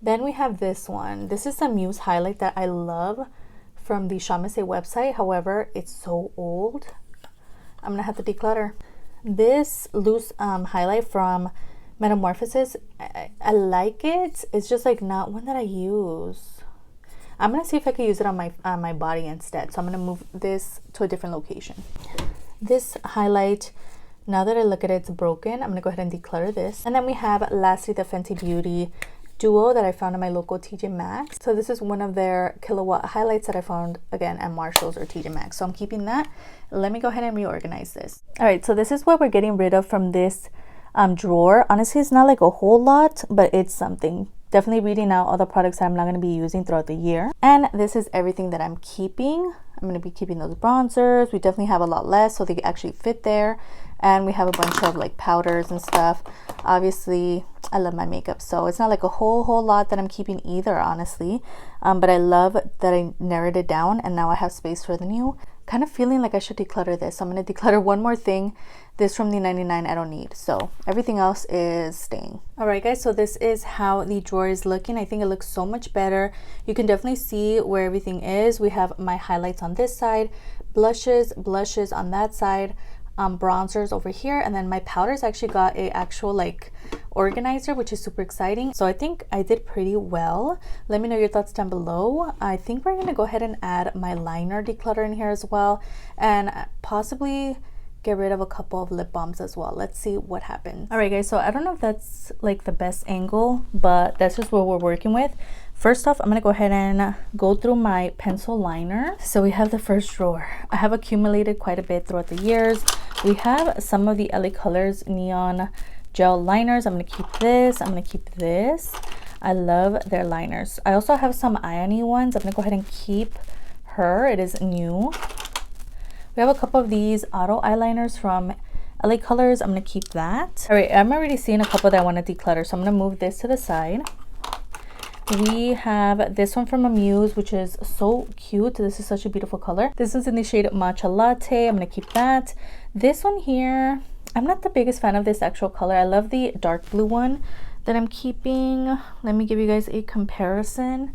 Then we have this one. This is a Muse highlight that I love from the Shaw Missy website. However, it's so old. I'm gonna have to declutter. This loose highlight from Metamorphosis, I like it. It's just like not one that I use. I'm gonna see if I can use it on my body instead. So I'm gonna move this to a different location. This highlight, now that I look at it, it's broken. I'm gonna go ahead and declutter this. And then we have lastly the Fenty Beauty duo that I found in my local TJ Maxx. So this is one of their kilowatt highlights that I found again at Marshall's or TJ Maxx. So I'm keeping that. Let me go ahead and reorganize this. All right, so this is what we're getting rid of from this drawer. Honestly, it's not like a whole lot, but it's something. Definitely reading out all the products that I'm not going to be using throughout the year. And this is everything that I'm keeping. I'm going to be keeping those bronzers. We definitely have a lot less, so they actually fit there. And we have a bunch of like powders and stuff. Obviously, I love my makeup, so it's not like a whole lot that I'm keeping either, honestly. But I love that I narrowed it down and now I have space for the new. Kind of feeling like I should declutter this. So I'm going to declutter one more thing. This from the 99 I don't need. So everything else is staying. All right, guys. So this is how the drawer is looking. I think it looks so much better. You can definitely see where everything is. We have my highlights on this side, blushes on that side, bronzers over here, and then my powders actually got a actual like organizer, which is super exciting. So I think I did pretty well. Let me know your thoughts down below. I think we're gonna go ahead and add my liner declutter in here as well, and possibly get rid of a couple of lip balms as well. Let's see what happens. All right, guys, so I don't know if that's like the best angle, but that's just what we're working with. First off, I'm gonna go ahead and go through my pencil liner. So we have the first drawer. I have accumulated quite a bit throughout the years. We have some of the LA Colors neon gel liners. I'm gonna keep this. I'm gonna keep this. I love their liners. I also have some Iony ones. I'm gonna go ahead and keep her. It is new. We have a couple of these auto eyeliners from LA Colors. I'm gonna keep that. All right, I'm already seeing a couple that I want to declutter, so I'm gonna move this to the side. We have this one from Amuse, which is so cute. This is such a beautiful color. This is in the shade Matcha Latte. I'm gonna keep that. This one here, I'm not the biggest fan of this actual color. I love the dark blue one that I'm keeping. Let me give you guys a comparison.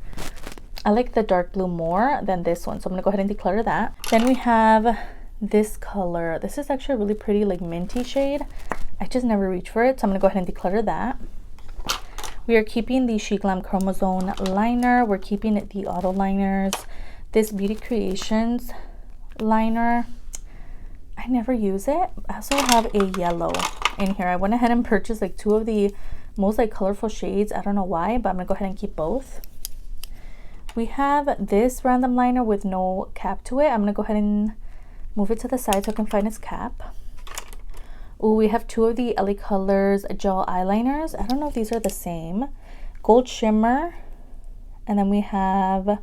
I like the dark blue more than this one, so I'm gonna go ahead and declutter that. Then we have this color. This is actually a really pretty like minty shade. I just never reach for it, so I'm gonna go ahead and declutter that. We are keeping the SHEGLAM Chromosome liner. We're keeping the auto liners. This Beauty Creations liner, I never use it. I also have a yellow in here. I went ahead and purchased like 2 of the most like colorful shades. I don't know why, but I'm gonna go ahead and keep both. We have this random liner with no cap to it. I'm gonna go ahead and move it to the side so I can find its cap. Ooh, we have 2 of the LA Colors gel eyeliners. I don't know if these are the same. Gold Shimmer. And then we have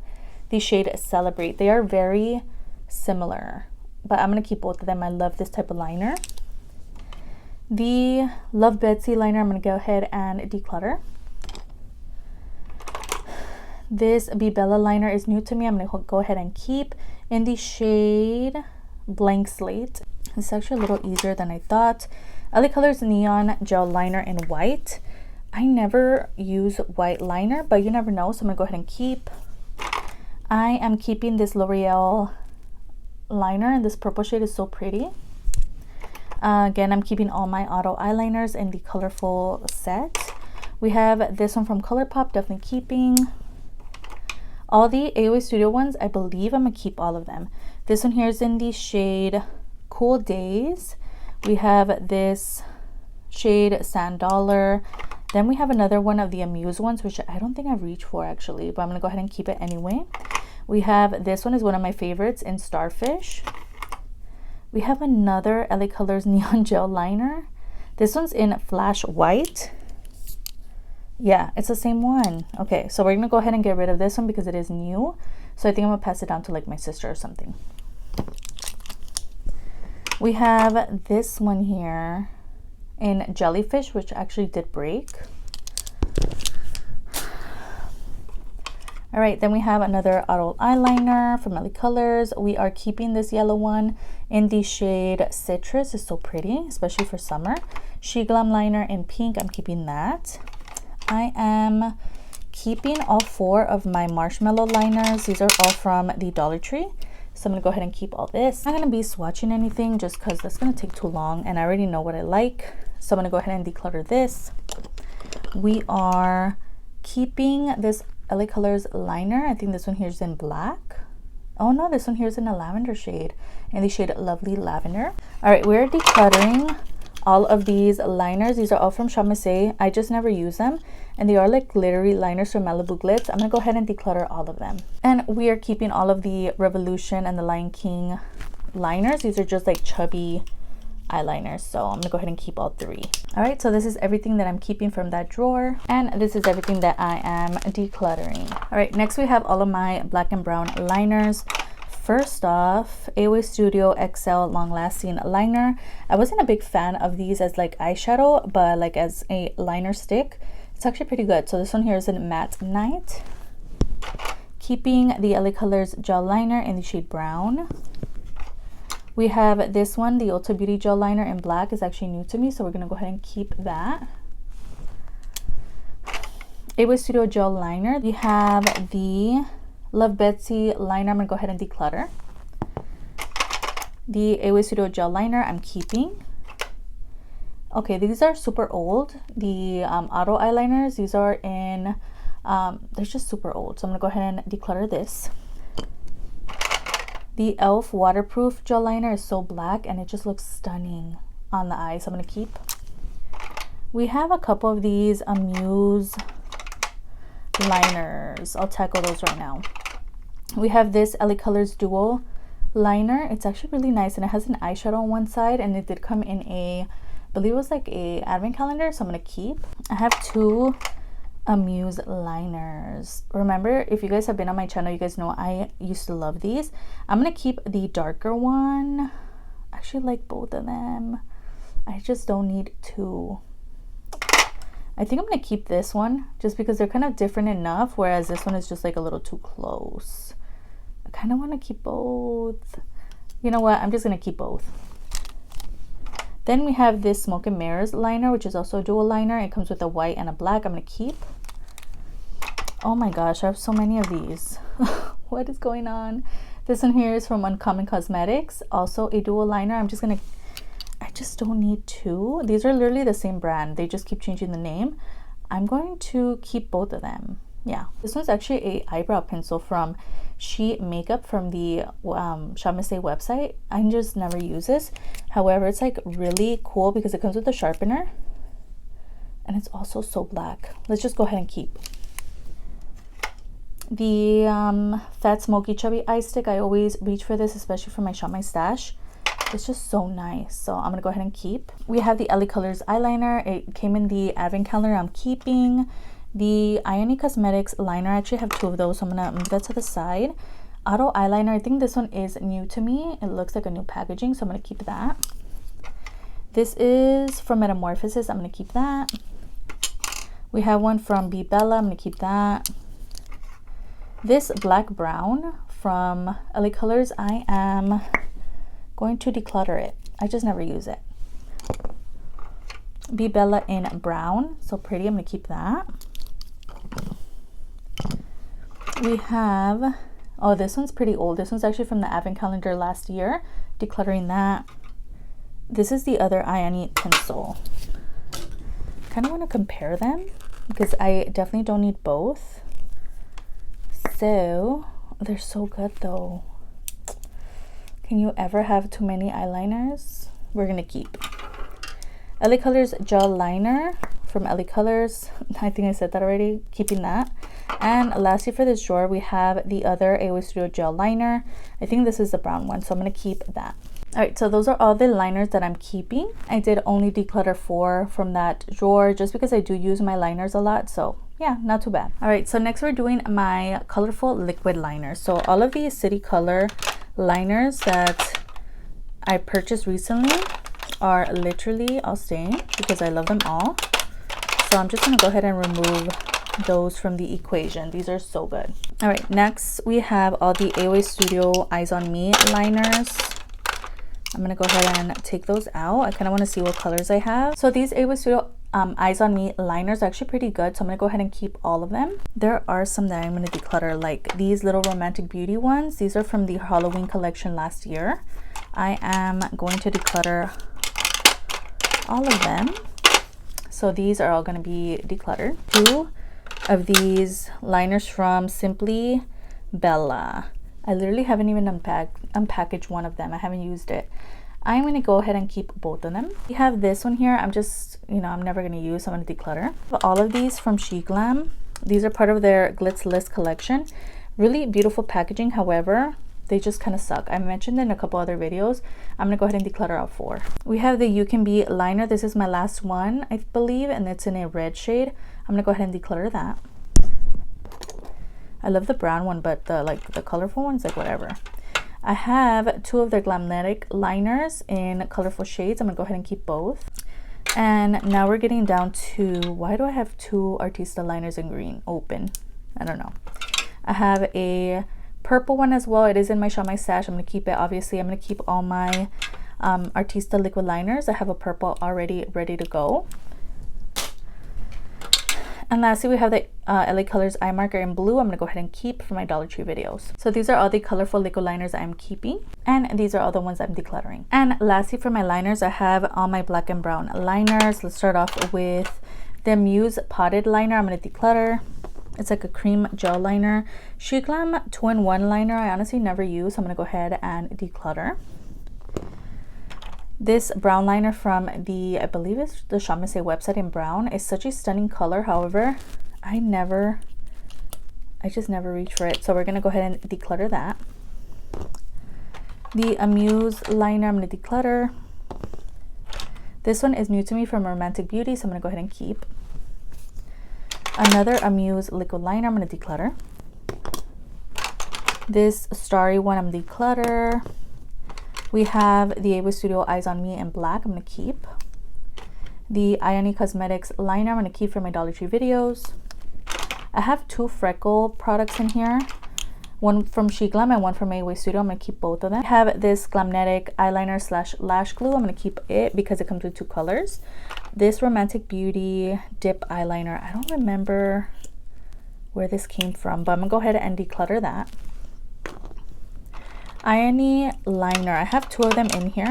the shade Celebrate. They are very similar, but I'm gonna keep both of them. I love this type of liner. The Love Betsy liner, I'm going to go ahead and declutter. This Be Bella liner is new to me. I'm going to go ahead and keep in the shade Blank Slate. It's actually a little easier than I thought. LA Colors Neon Gel Liner in white. I never use white liner, but you never know, so I'm going to go ahead and keep. I am keeping this L'Oreal liner, and this purple shade is so pretty. Again, I'm keeping all my auto eyeliners in the colorful set. We have this one from ColourPop, definitely keeping. All the AOA Studio ones, I believe I'm gonna keep all of them. This one here is in the shade Cool Days. We have this shade Sand Dollar. Then we have another one of the Amuse ones, which I don't think I've reached for actually, but I'm gonna go ahead and keep it anyway. We have this one is one of my favorites in Starfish. We have another LA Colors Neon Gel Liner. This one's in Flash White. Yeah, it's the same one. Okay, so we're gonna go ahead and get rid of this one because it is new. So I think I'm gonna pass it down to like my sister or something. We have this one here in Jellyfish, which actually did break. All right, then we have another auto eyeliner from LA Colors. We are keeping this yellow one in the shade Citrus. It's so pretty, especially for summer. SHEGLAM liner in pink, I'm keeping that. I am keeping all 4 of my marshmallow liners. These are all from the Dollar Tree. So I'm gonna go ahead and keep all this. I'm not gonna be swatching anything just because that's gonna take too long and I already know what I like. So I'm gonna go ahead and declutter this. We are keeping this LA Colors liner. I think this one here is in black. Oh no, this one here is in a lavender shade, in the shade Lovely Lavender. All right, we're decluttering all of these liners. These are all from Chamase. I just never use them, and they are like glittery liners from Malibu Glitz. I'm gonna go ahead and declutter all of them. And we are keeping all of the Revolution and the Lion King liners. These are just like chubby eyeliners, so I'm gonna go ahead and keep all 3. All right, so this is everything that I'm keeping from that drawer, and this is everything that I am decluttering. All right, next we have all of my black and brown liners. First off, AOA Studio XL Long Lasting Liner. I wasn't a big fan of these as like eyeshadow, but like as a liner stick, it's actually pretty good. So this one here is in Matte Night. Keeping the LA Colors Gel Liner in the shade Brown. We have this one, the Ulta Beauty Gel Liner in black, is actually new to me, so we're gonna go ahead and keep that. AOA Studio Gel Liner. We have the Love Betsy liner. I'm gonna go ahead and declutter. The AOA Studio Gel Liner I'm keeping. Okay, these are super old. The auto eyeliners, these are in, they're just super old. So I'm gonna go ahead and declutter this. The e.l.f. waterproof gel liner is so black and it just looks stunning on the eye, so I'm gonna keep. We have a couple of these Amuse liners. I'll tackle those right now. We have this LA Colors Duo liner. It's actually really nice and it has an eyeshadow on one side, and it did come in a, I believe it was like a advent calendar, so I'm gonna keep. I have 2 Amuse liners. Remember, if you guys have been on my channel, you guys know I used to love these. I'm gonna keep the darker one. I actually like both of them. I just don't need 2. I think I'm gonna keep this one just because they're kind of different enough, whereas this one is just like a little too close. I kind of want to keep both. You know what? I'm just gonna keep both. Then we have this Smoke and Mirrors liner, which is also a dual liner. It comes with a white and a black. I'm gonna keep. Oh my gosh, I have so many of these. What is going on? This one here is from Uncommon Cosmetics, also a dual liner. I just don't need 2. These are literally the same brand. They just keep changing the name. I'm going to keep both of them. Yeah, this one's actually a eyebrow pencil from She Makeup from the Chamase website. I just never use this. However, it's like really cool because it comes with a sharpener and it's also so black. Let's just go ahead and keep. The Fat Smoky Chubby Eye Stick. I always reach for this, especially for my Shop My Stash. It's just so nice, so I'm gonna go ahead and keep. We have the LA Colors eyeliner. It came in the advent calendar. I'm keeping. The Ione Cosmetics liner, I actually have 2 of those, so I'm gonna move that to the side. Auto eyeliner, I think this one is new to me. It looks like a new packaging, so I'm gonna keep that. This is from Metamorphosis. I'm going to keep that. We have one from Be Bella. I'm going to keep that. This black brown from LA Colors, I am going to declutter it. I just never use it. Be Bella in brown, so pretty. I'm going to keep that. We have, oh, this one's pretty old. This one's actually from the Advent calendar last year. Decluttering that. This is the other Ioni pencil. Kind of want to compare them because I definitely don't need both. So they're so good though. Can you ever have too many eyeliners? We're gonna keep LA Colors gel liner from LA Colors. I think I said that already. Keeping that. And lastly, for this drawer, we have the other AOA Studio gel liner. I think this is the brown one, so I'm gonna keep that. All right, so those are all the liners that I'm keeping. I did only declutter 4 from that drawer just because I do use my liners a lot, so yeah, not too bad. All right, so next we're doing my colorful liquid liners. So all of these City Color liners that I purchased recently are literally all stained because I love them all. So I'm just gonna go ahead and remove those from the equation. These are so good. All right, next we have all the AOA Studio Eyes on Me liners. I'm gonna go ahead and take those out. I kind of want to see what colors I have. So these AOA Studio Eyes on Me liners are actually pretty good, so I'm gonna go ahead and keep all of them. There are some that I'm gonna declutter, like these little Romantic Beauty ones. These are from the Halloween collection last year. I am going to declutter all of them. So these are all gonna be decluttered. 2 of these liners from Simply Bella. I literally haven't even unpackaged one of them. I haven't used it. I'm going to go ahead and keep both of them. We have this one here. I'm just, I'm never going to use, so I'm going to declutter. All of these from SHEGLAM. These are part of their Glitz List collection. Really beautiful packaging. However, they just kind of suck. I mentioned in a couple other videos. I'm going to go ahead and declutter out 4. We have the You Can Be liner. This is my last one, I believe, and it's in a red shade. I'm going to go ahead and declutter that. I love the brown one, but the colorful ones, like whatever. I have 2 of their Glamnetic liners in colorful shades. I'm gonna go ahead and keep both. And now we're getting down to, why do I have 2 Artista liners in green open? I don't know. I have a purple one as well. It is in my Shop My Stash. I'm gonna keep it. Obviously, I'm gonna keep all my Artista liquid liners. I have a purple already ready to go. And lastly, we have the LA Colors eye marker in blue. I'm going to go ahead and keep for my Dollar Tree videos. So these are all the colorful liquid liners I'm keeping. And these are all the ones I'm decluttering. And lastly, for my liners, I have all my black and brown liners. Let's start off with the Muse Potted liner. I'm going to declutter. It's like a cream gel liner. SHEGLAM 2-in-1 liner. I honestly never use. So I'm going to go ahead and declutter. This brown liner from the, I believe it's the Shop My Stay website in brown. It's such a stunning color. However, I just never reach for it. So we're gonna go ahead and declutter that. The Amuse liner, I'm gonna declutter. This one is new to me from Romantic Beauty, so I'm gonna go ahead and keep. Another Amuse liquid liner, I'm gonna declutter. This starry one, I'm gonna declutter. We have the AOA Studio Eyes on Me in black. I'm going to keep. The Ioni Cosmetics liner. I'm going to keep for my Dollar Tree videos. I have 2 freckle products in here. One from SHEGLAM and one from AOA Studio. I'm going to keep both of them. I have this Glamnetic eyeliner slash lash glue. I'm going to keep it because it comes with 2 colors. This Romantic Beauty dip eyeliner. I don't remember where this came from, but I'm going to go ahead and declutter that. Ioni liner. I have 2 of them in here.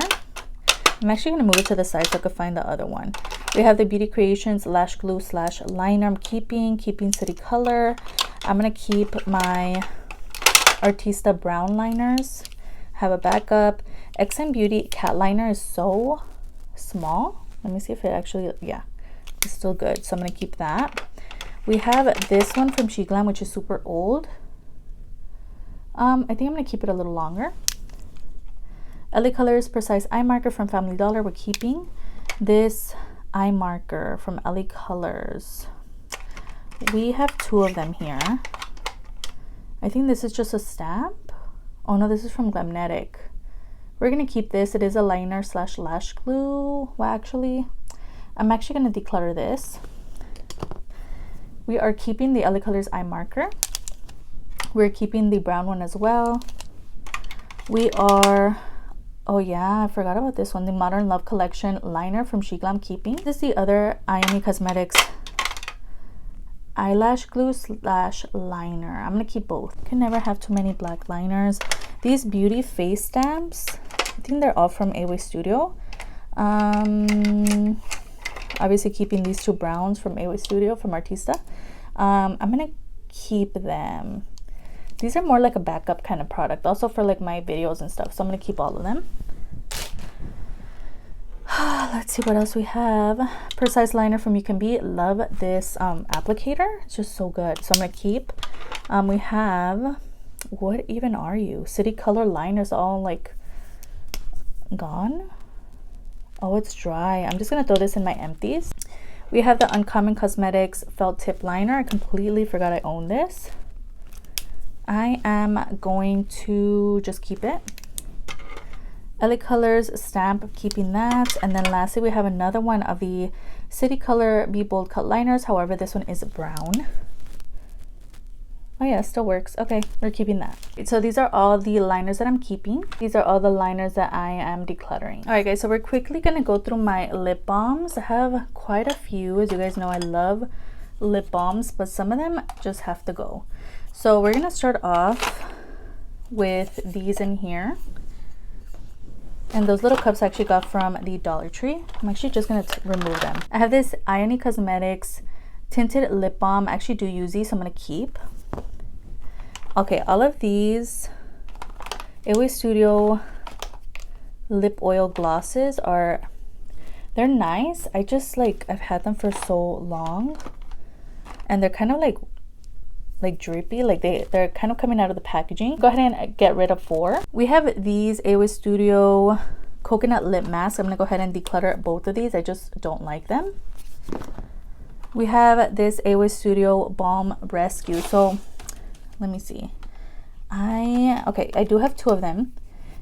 I'm actually going to move it to the side so I can find the other one. We have the Beauty Creations lash glue slash liner. I'm keeping City Color. I'm going to keep my Artista brown liners. Have a backup. XM Beauty cat liner is so small. Let me see if it actually, yeah, it's still good. So I'm going to keep that. We have this one from SHEGLAM, which is super old. I think I'm going to keep it a little longer. LA Colors Precise Eye Marker from Family Dollar. We're keeping this eye marker from LA Colors. We have 2 of them here. I think this is just a stamp. Oh no, this is from Glamnetic. We're gonna keep this. It is a liner slash lash glue. Well, actually, I'm actually gonna declutter this. We are keeping the LA Colors eye marker. We're keeping the brown one as well. We are, oh yeah, I forgot about this one, the Modern Love Collection liner from SHEGLAM keeping. This is the other IME Cosmetics eyelash glue slash liner. I'm gonna keep both. Can never have too many black liners. These beauty face stamps, I think they're all from AWA Studio. Obviously keeping these two browns from AWA Studio from Artista. I'm gonna keep them. These are more like a backup kind of product, also for like my videos and stuff, so I'm gonna keep all of them. Let's see what else we have. Precise liner from You Can Be. Love this applicator. It's just so good, so I'm gonna keep. We have, what even are you? City Color liners all like gone. Oh, it's dry. I'm just gonna throw this in my empties. We have the Uncommon Cosmetics felt tip liner. I completely forgot I own this. I am going to just keep it. LA Colors stamp, keeping that. And then lastly, we have another one of the City Color Be Bold cut liners. However, this one is brown. Oh yeah, it still works. Okay, we're keeping that. So these are all the liners that I'm keeping. These are all the liners that I am decluttering. All right guys, so we're quickly gonna go through my lip balms. I have quite a few. As you guys know, I love lip balms, but some of them just have to go. So we're gonna start off with these in here. And those little cups I actually got from the Dollar Tree. I'm actually just gonna remove them. I have this Ione Cosmetics tinted lip balm. I actually do use these, so I'm gonna keep. Okay, all of these AWA Studio lip oil glosses they're nice. I just like, I've had them for so long and they're kind of like drippy, like they're kind of coming out of the packaging. Go ahead and get rid of 4. We have these AWA Studio coconut lip masks. I'm gonna go ahead and declutter both of these. I just don't like them. We have this AWA Studio Balm Rescue. So let me see. I do have 2 of them,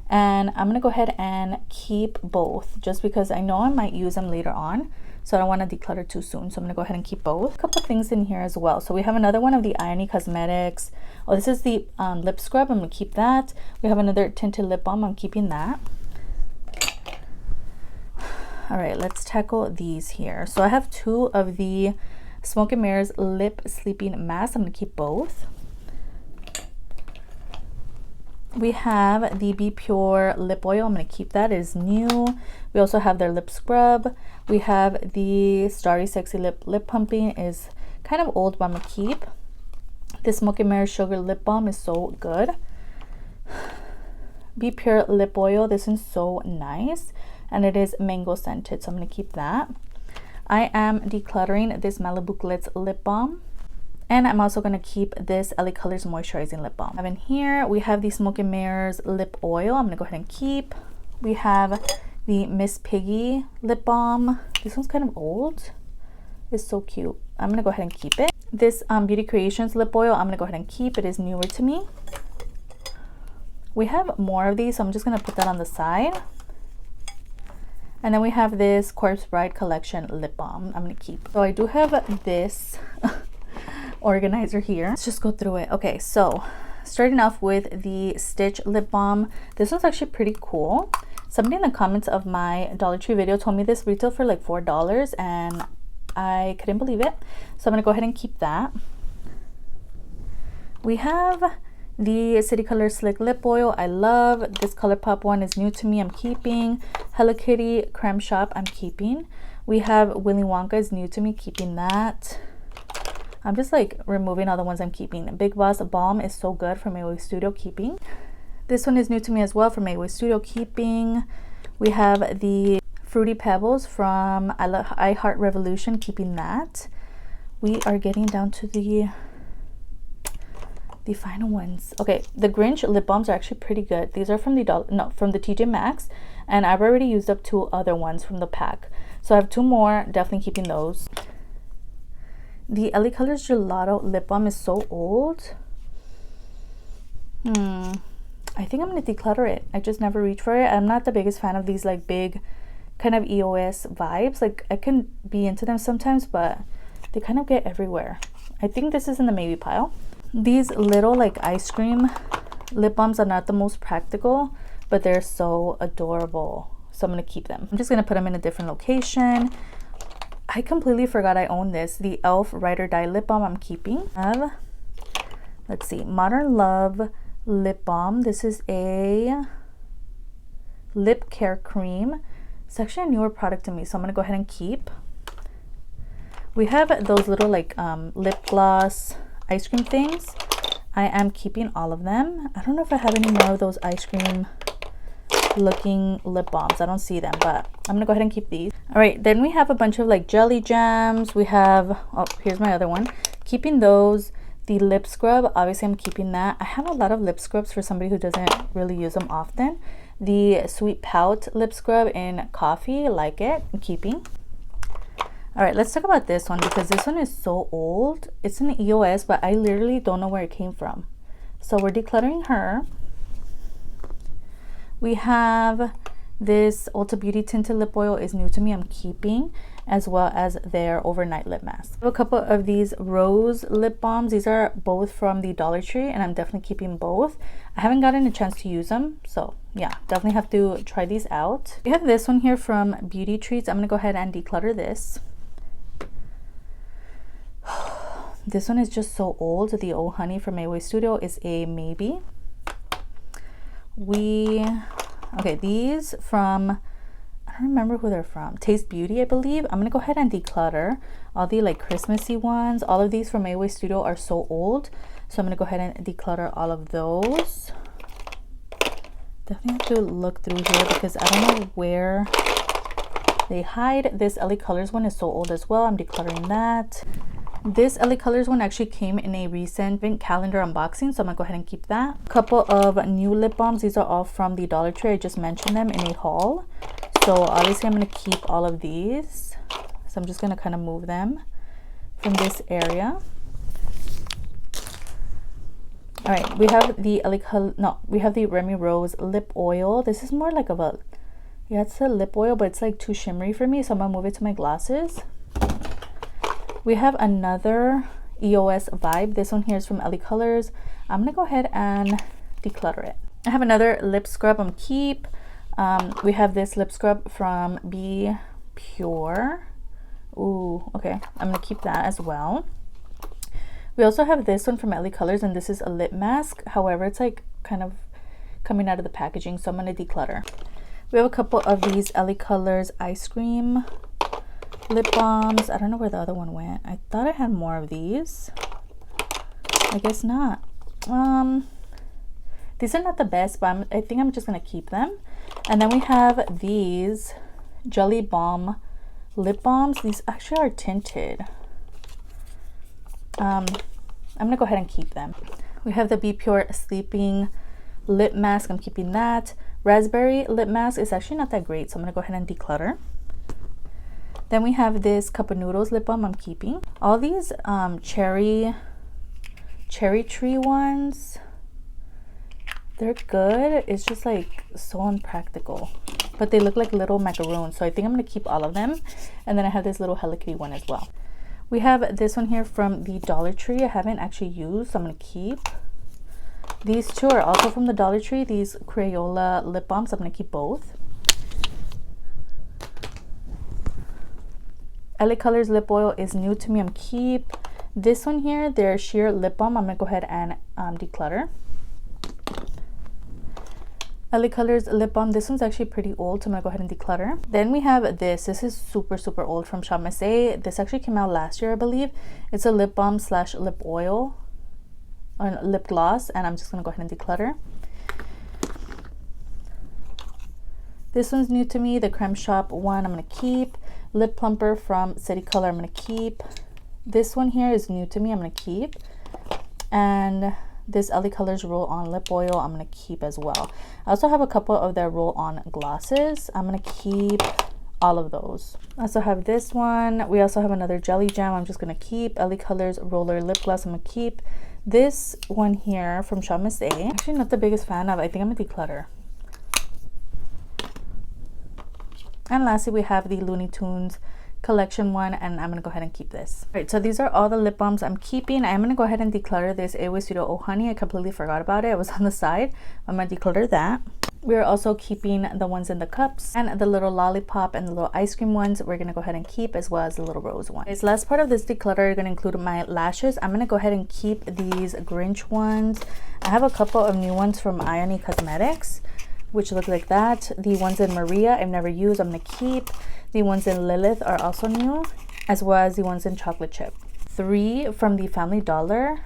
and I'm gonna go ahead and keep both just because I know I might use them later on. So I don't want to declutter too soon. So I'm going to go ahead and keep both. A couple things in here as well. So we have another one of the Ione Cosmetics. Oh, this is the lip scrub. I'm going to keep that. We have another tinted lip balm. I'm keeping that. All right, let's tackle these here. So I have 2 of the Smoke and Mirrors Lip Sleeping Mask. I'm going to keep both. We have the Be Pure lip oil. I'm going to keep that. It is new. We also have their lip scrub. We have the Starry Sexy Lip Pumping. Is kind of old, but I'm going to keep. This Smoke and Mirror Sugar Lip Balm is so good. Be Pure lip oil. This is so nice. And it is mango scented, so I'm going to keep that. I am decluttering this Malibu Glitz lip balm. And I'm also going to keep this LA Colors Moisturizing Lip Balm. In here, we have the Smoke and Mirrors Lip Oil. I'm going to go ahead and keep. We have the Miss Piggy Lip Balm. This one's kind of old. It's so cute. I'm going to go ahead and keep it. This Beauty Creations Lip Oil, I'm going to go ahead and keep. It is newer to me. We have more of these, so I'm just going to put that on the side. And then we have this Corpse Bride Collection Lip Balm. I'm going to keep. So I do have this organizer here. Let's just go through it. Okay, so starting off with the Stitch lip balm. This one's actually pretty cool. Somebody in the comments of my Dollar Tree video told me this retailed for like $4, and I couldn't believe it. So I'm gonna go ahead and keep that. We have the City Color Slick Lip Oil. I love this ColourPop one. Is new to me. I'm keeping. Hello Kitty Creme Shop. I'm keeping. We have Willy Wonka. Is new to me. Keeping that. I'm just like removing all the ones I'm keeping. Big Boss Balm is so good from AWA Studio. Keeping. This one is new to me as well from AWA Studio. Keeping. We have the Fruity Pebbles from I Heart Revolution. Keeping that. We are getting down to the final ones. Okay, the Grinch lip balms are actually pretty good. These are from the TJ Maxx, and I've already used up 2 other ones from the pack. So I have 2 more. Definitely keeping those. The LA Colors Gelato lip balm is so old. I think I'm going to declutter it. I just never reach for it. I'm not the biggest fan of these like big kind of EOS vibes. Like I can be into them sometimes, but they kind of get everywhere. I think this is in the maybe pile. These little like ice cream lip balms are not the most practical, but they're so adorable. So I'm going to keep them. I'm just going to put them in a different location. I completely forgot I own this. The e.l.f. Ride or Die Lip Balm I'm keeping. Let's see. Modern Love Lip Balm. This is a lip care cream. It's actually a newer product to me, so I'm going to go ahead and keep. We have those little like lip gloss ice cream things. I am keeping all of them. I don't know if I have any more of those ice cream looking lip balms. I don't see them, but I'm gonna go ahead and keep these. All right, then we have a bunch of like jelly jams. We have, oh, here's my other one. Keeping those. The lip scrub, obviously I'm keeping that. I have a lot of lip scrubs for somebody who doesn't really use them often. The Sweet Pout lip scrub in coffee, like it, I'm keeping. All right, let's talk about this one because this one is so old. It's an EOS, but I literally don't know where it came from. So we're decluttering her. We have this Ulta Beauty Tinted Lip Oil is new to me. I'm keeping, as well as their overnight lip mask. I have a couple of these rose lip balms. These are both from the Dollar Tree, and I'm definitely keeping both. I haven't gotten a chance to use them, so yeah, definitely have to try these out. We have this one here from Beauty Treats. I'm gonna go ahead and declutter this. This one is just so old. The Oh Honey from Mayway Studio is a maybe. Okay, these from, I don't remember who they're from, Taste Beauty, I believe. I'm gonna go ahead and declutter all the like Christmassy ones. All of these from Mayway Studio are so old, so I'm gonna go ahead and declutter all of those. Definitely have to look through here because I don't know where they hide. This LA Colors one is so old as well. I'm decluttering that. This LA Colors one actually came in a recent calendar unboxing, so I'm gonna go ahead and keep that. A couple of new lip balms. These are all from the Dollar Tree. I just mentioned them in a haul. So obviously I'm gonna keep all of these. So I'm just gonna kind of move them from this area. All right, we have the we have the Remy Rose lip oil. This is more like of a, yeah, it's a lip oil, but it's like too shimmery for me, so I'm gonna move it to my glosses. We have another EOS vibe. This one here is from LA Colors. I'm gonna go ahead and declutter it. I have another lip scrub I'm keep. We have this lip scrub from Be Pure. Ooh, okay, I'm gonna keep that as well. We also have this one from LA Colors, and this is a lip mask. However, it's like kind of coming out of the packaging, so I'm gonna declutter. We have a couple of these LA Colors ice cream lip balms. I don't know where the other one went. I thought I had more of these. I guess not. These are not the best, but I think I'm just gonna keep them. And then we have these Jelly Balm lip balms. These actually are tinted. I'm gonna go ahead and keep them. We have the Be Pure Sleeping Lip Mask. I'm keeping that. Raspberry lip mask is actually not that great, so I'm gonna go ahead and declutter. Then we have this Cup of Noodles lip balm I'm keeping. All these cherry tree ones, they're good. It's just like so unpractical, but they look like little macaroons, so I think I'm gonna keep all of them. And then I have this little Hello Kitty one as well. We have this one here from the Dollar Tree. I haven't actually used, so I'm gonna keep. These two are also from the Dollar Tree. These Crayola lip balms, I'm gonna keep both. LA Colors lip oil is new to me. I'm keep. This one here, their sheer lip balm, I'm gonna go ahead and declutter. LA Colors lip balm, this one's actually pretty old, so I'm gonna go ahead and declutter. Then we have this is super old from Shop Miss A. This actually came out last year, I believe. It's a lip balm slash lip oil or lip gloss, and I'm just gonna go ahead and declutter. This one's new to me, the Creme Shop one, I'm gonna keep. Lip plumper from City Color, I'm gonna keep. This one here is new to me, I'm gonna keep. And this LA Colors roll on lip oil, I'm gonna keep as well. I also have a couple of their roll on glosses. I'm gonna keep all of those. I also have this one. We also have another jelly jam I'm just gonna keep. LA Colors roller lip gloss, I'm gonna keep. This one here from Shop Miss A, actually not the biggest fan of. I think I'm gonna declutter. And lastly, we have the Looney Tunes collection one, and I'm gonna go ahead and keep this. All right, so these are all the lip balms I'm keeping. I'm gonna go ahead and declutter this EYESAHDOW Oh Honey. I completely forgot about it. It was on the side. I'm gonna declutter that. We're also keeping the ones in the cups, and the little lollipop and the little ice cream ones we're gonna go ahead and keep, as well as the little rose one. This last part of this declutter are gonna include my lashes. I'm gonna go ahead and keep these Grinch ones. I have a couple of new ones from Ione Cosmetics, which look like that. The ones in Maria I've never used, I'm gonna keep. The ones in Lilith are also new, as well as the ones in chocolate chip. 3 from the Family Dollar.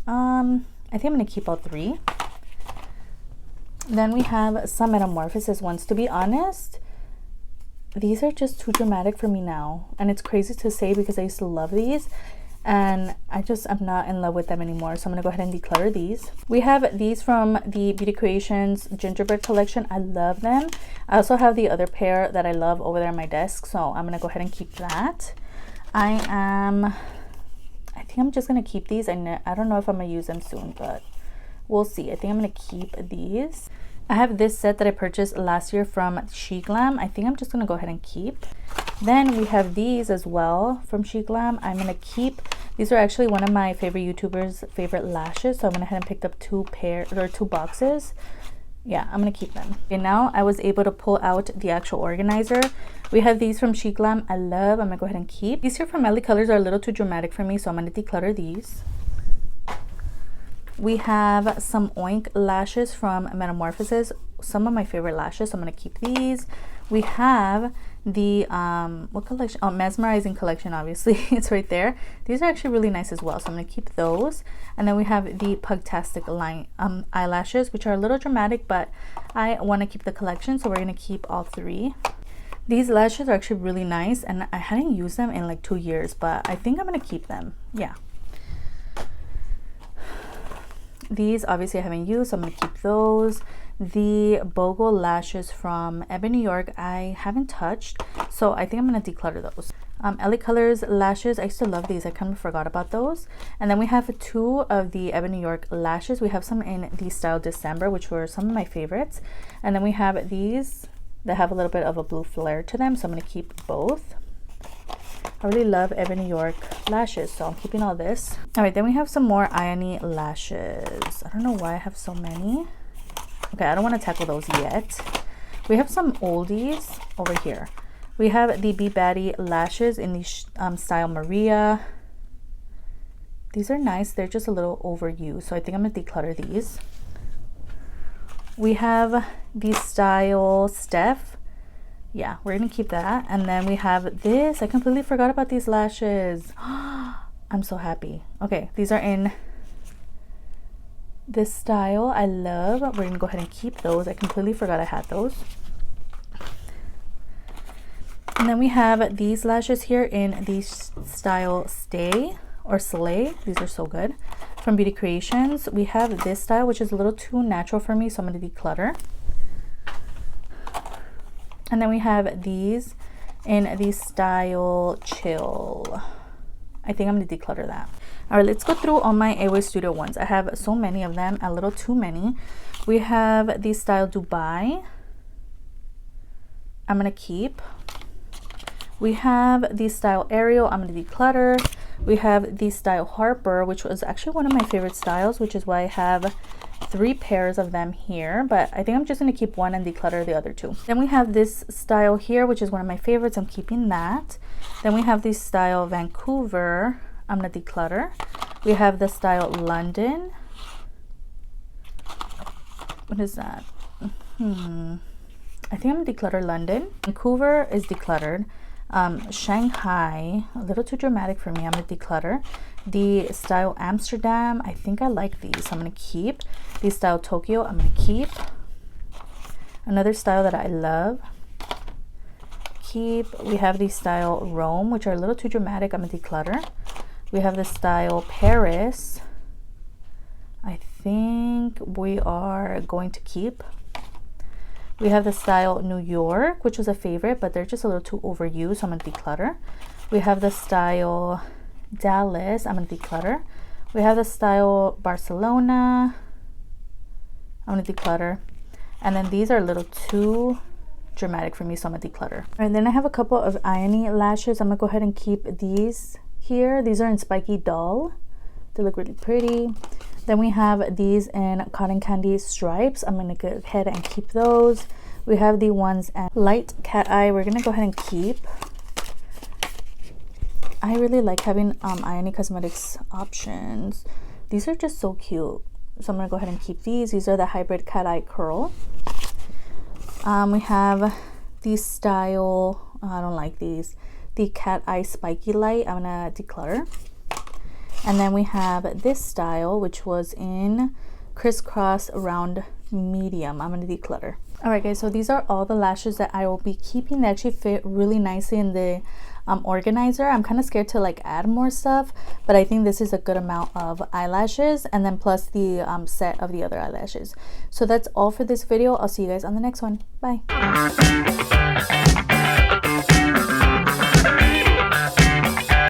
I think I'm gonna keep all 3. Then we have some Metamorphosis ones. To be honest, these are just too dramatic for me now, and it's crazy to say because I used to love these, and I'm not in love with them anymore. So I'm gonna go ahead and declutter these. We have these from the Beauty Creations Gingerbread collection. I love them. I also have the other pair that I love over there on my desk, so I'm gonna go ahead and keep that. I think I'm just gonna keep these. I don't know if I'm gonna use them soon, but we'll see. I think I'm gonna keep these. I have this set that I purchased last year from SHEGLAM. I think I'm just gonna go ahead and keep. Then we have these as well from SHEGLAM. I'm gonna keep. These are actually one of my favorite YouTubers' favorite lashes, so I went ahead and picked up 2 boxes. Yeah, I'm gonna keep them. Okay, now I was able to pull out the actual organizer. We have these from SHEGLAM. I'm gonna go ahead and keep. These here from LA Colors are a little too dramatic for me, so I'm gonna declutter these. We have some Oink lashes from Metamorphosis, some of my favorite lashes, so I'm gonna keep these. We have the what collection? Oh, Mesmerizing collection, obviously. It's right there. These are actually really nice as well, so I'm gonna keep those. And then we have the Pugtastic line eyelashes, which are a little dramatic, but I want to keep the collection, so we're gonna keep all 3. These lashes are actually really nice, and I hadn't used them in like 2 years, but I think I'm gonna keep them. Yeah. These obviously I haven't used, so I'm gonna keep those. The BOGO lashes from Ebony York I haven't touched, so I think I'm gonna declutter those. LA Colors lashes, I used to love these. I kind of forgot about those. And then we have 2 of the Ebony York lashes. We have some in the style December, which were some of my favorites. And then we have these that have a little bit of a blue flare to them, so I'm gonna keep both. I really love Ebony York lashes, so I'm keeping all this. All right, then we have some more Ione lashes. I don't know why I have so many. Okay, I don't want to tackle those yet. We have some oldies over here. We have the Be Baddie lashes in the style Maria. These are nice. They're just a little overused, so I think I'm gonna declutter these. We have the style Steph. Yeah, we're gonna keep that. And then we have this. I completely forgot about these lashes. I'm so happy. Okay, these are in this style I love. We're gonna go ahead and keep those. I completely forgot I had those. And then we have these lashes here in the style Stay or Slay. These are so good. From Beauty Creations, we have this style, which is a little too natural for me, so I'm gonna declutter. And then we have these in the style Chill. I think I'm gonna declutter that. All right, let's go through all my EYESAHDOW ones. I have so many of them, a little too many. We have the style Dubai. I'm gonna keep. We have the style Ariel. I'm gonna declutter. We have the style Harper, which was actually one of my favorite styles, which is why I have 3 pairs of them here, but I think I'm just going to keep one and declutter the other 2. Then we have this style here, which is one of my favorites. I'm keeping that. Then we have this style Vancouver. I'm going to declutter. We have the style London. What is that? I think I'm going to declutter London. Vancouver is decluttered. Shanghai, a little too dramatic for me. I'm going to declutter. The style Amsterdam, I think I like these, so I'm going to keep. The style Tokyo, I'm going to keep. Another style that I love, keep. We have the style Rome, which are a little too dramatic. I'm going to declutter. We have the style Paris. I think we are going to keep. We have the style New York, which was a favorite, but they're just a little too overused, so I'm going to declutter. We have the style Dallas. I'm going to declutter. We have the style Barcelona. I'm gonna declutter. And then these are a little too dramatic for me, so I'm gonna declutter. And then I have a couple of irony lashes. I'm gonna go ahead and keep these here. These are in Spiky Doll. They look really pretty. Then we have these in Cotton Candy Stripes. I'm gonna go ahead and keep those. We have the ones in Light Cat Eye. We're gonna go ahead and keep. I really like having Irony Cosmetics options. These are just so cute. So I'm gonna go ahead and keep these. These are the Hybrid Cat Eye Curl. We have the style, I don't like these, the Cat Eye Spiky Light. I'm gonna declutter. And then we have this style, which was in Crisscross Round Medium. I'm gonna declutter. All right guys, so these are all the lashes that I will be keeping. They actually fit really nicely in the organizer. I'm kind of scared to like add more stuff, but I think this is a good amount of eyelashes, and then plus the set of the other eyelashes. So that's all for this video. I'll see you guys on the next one. Bye.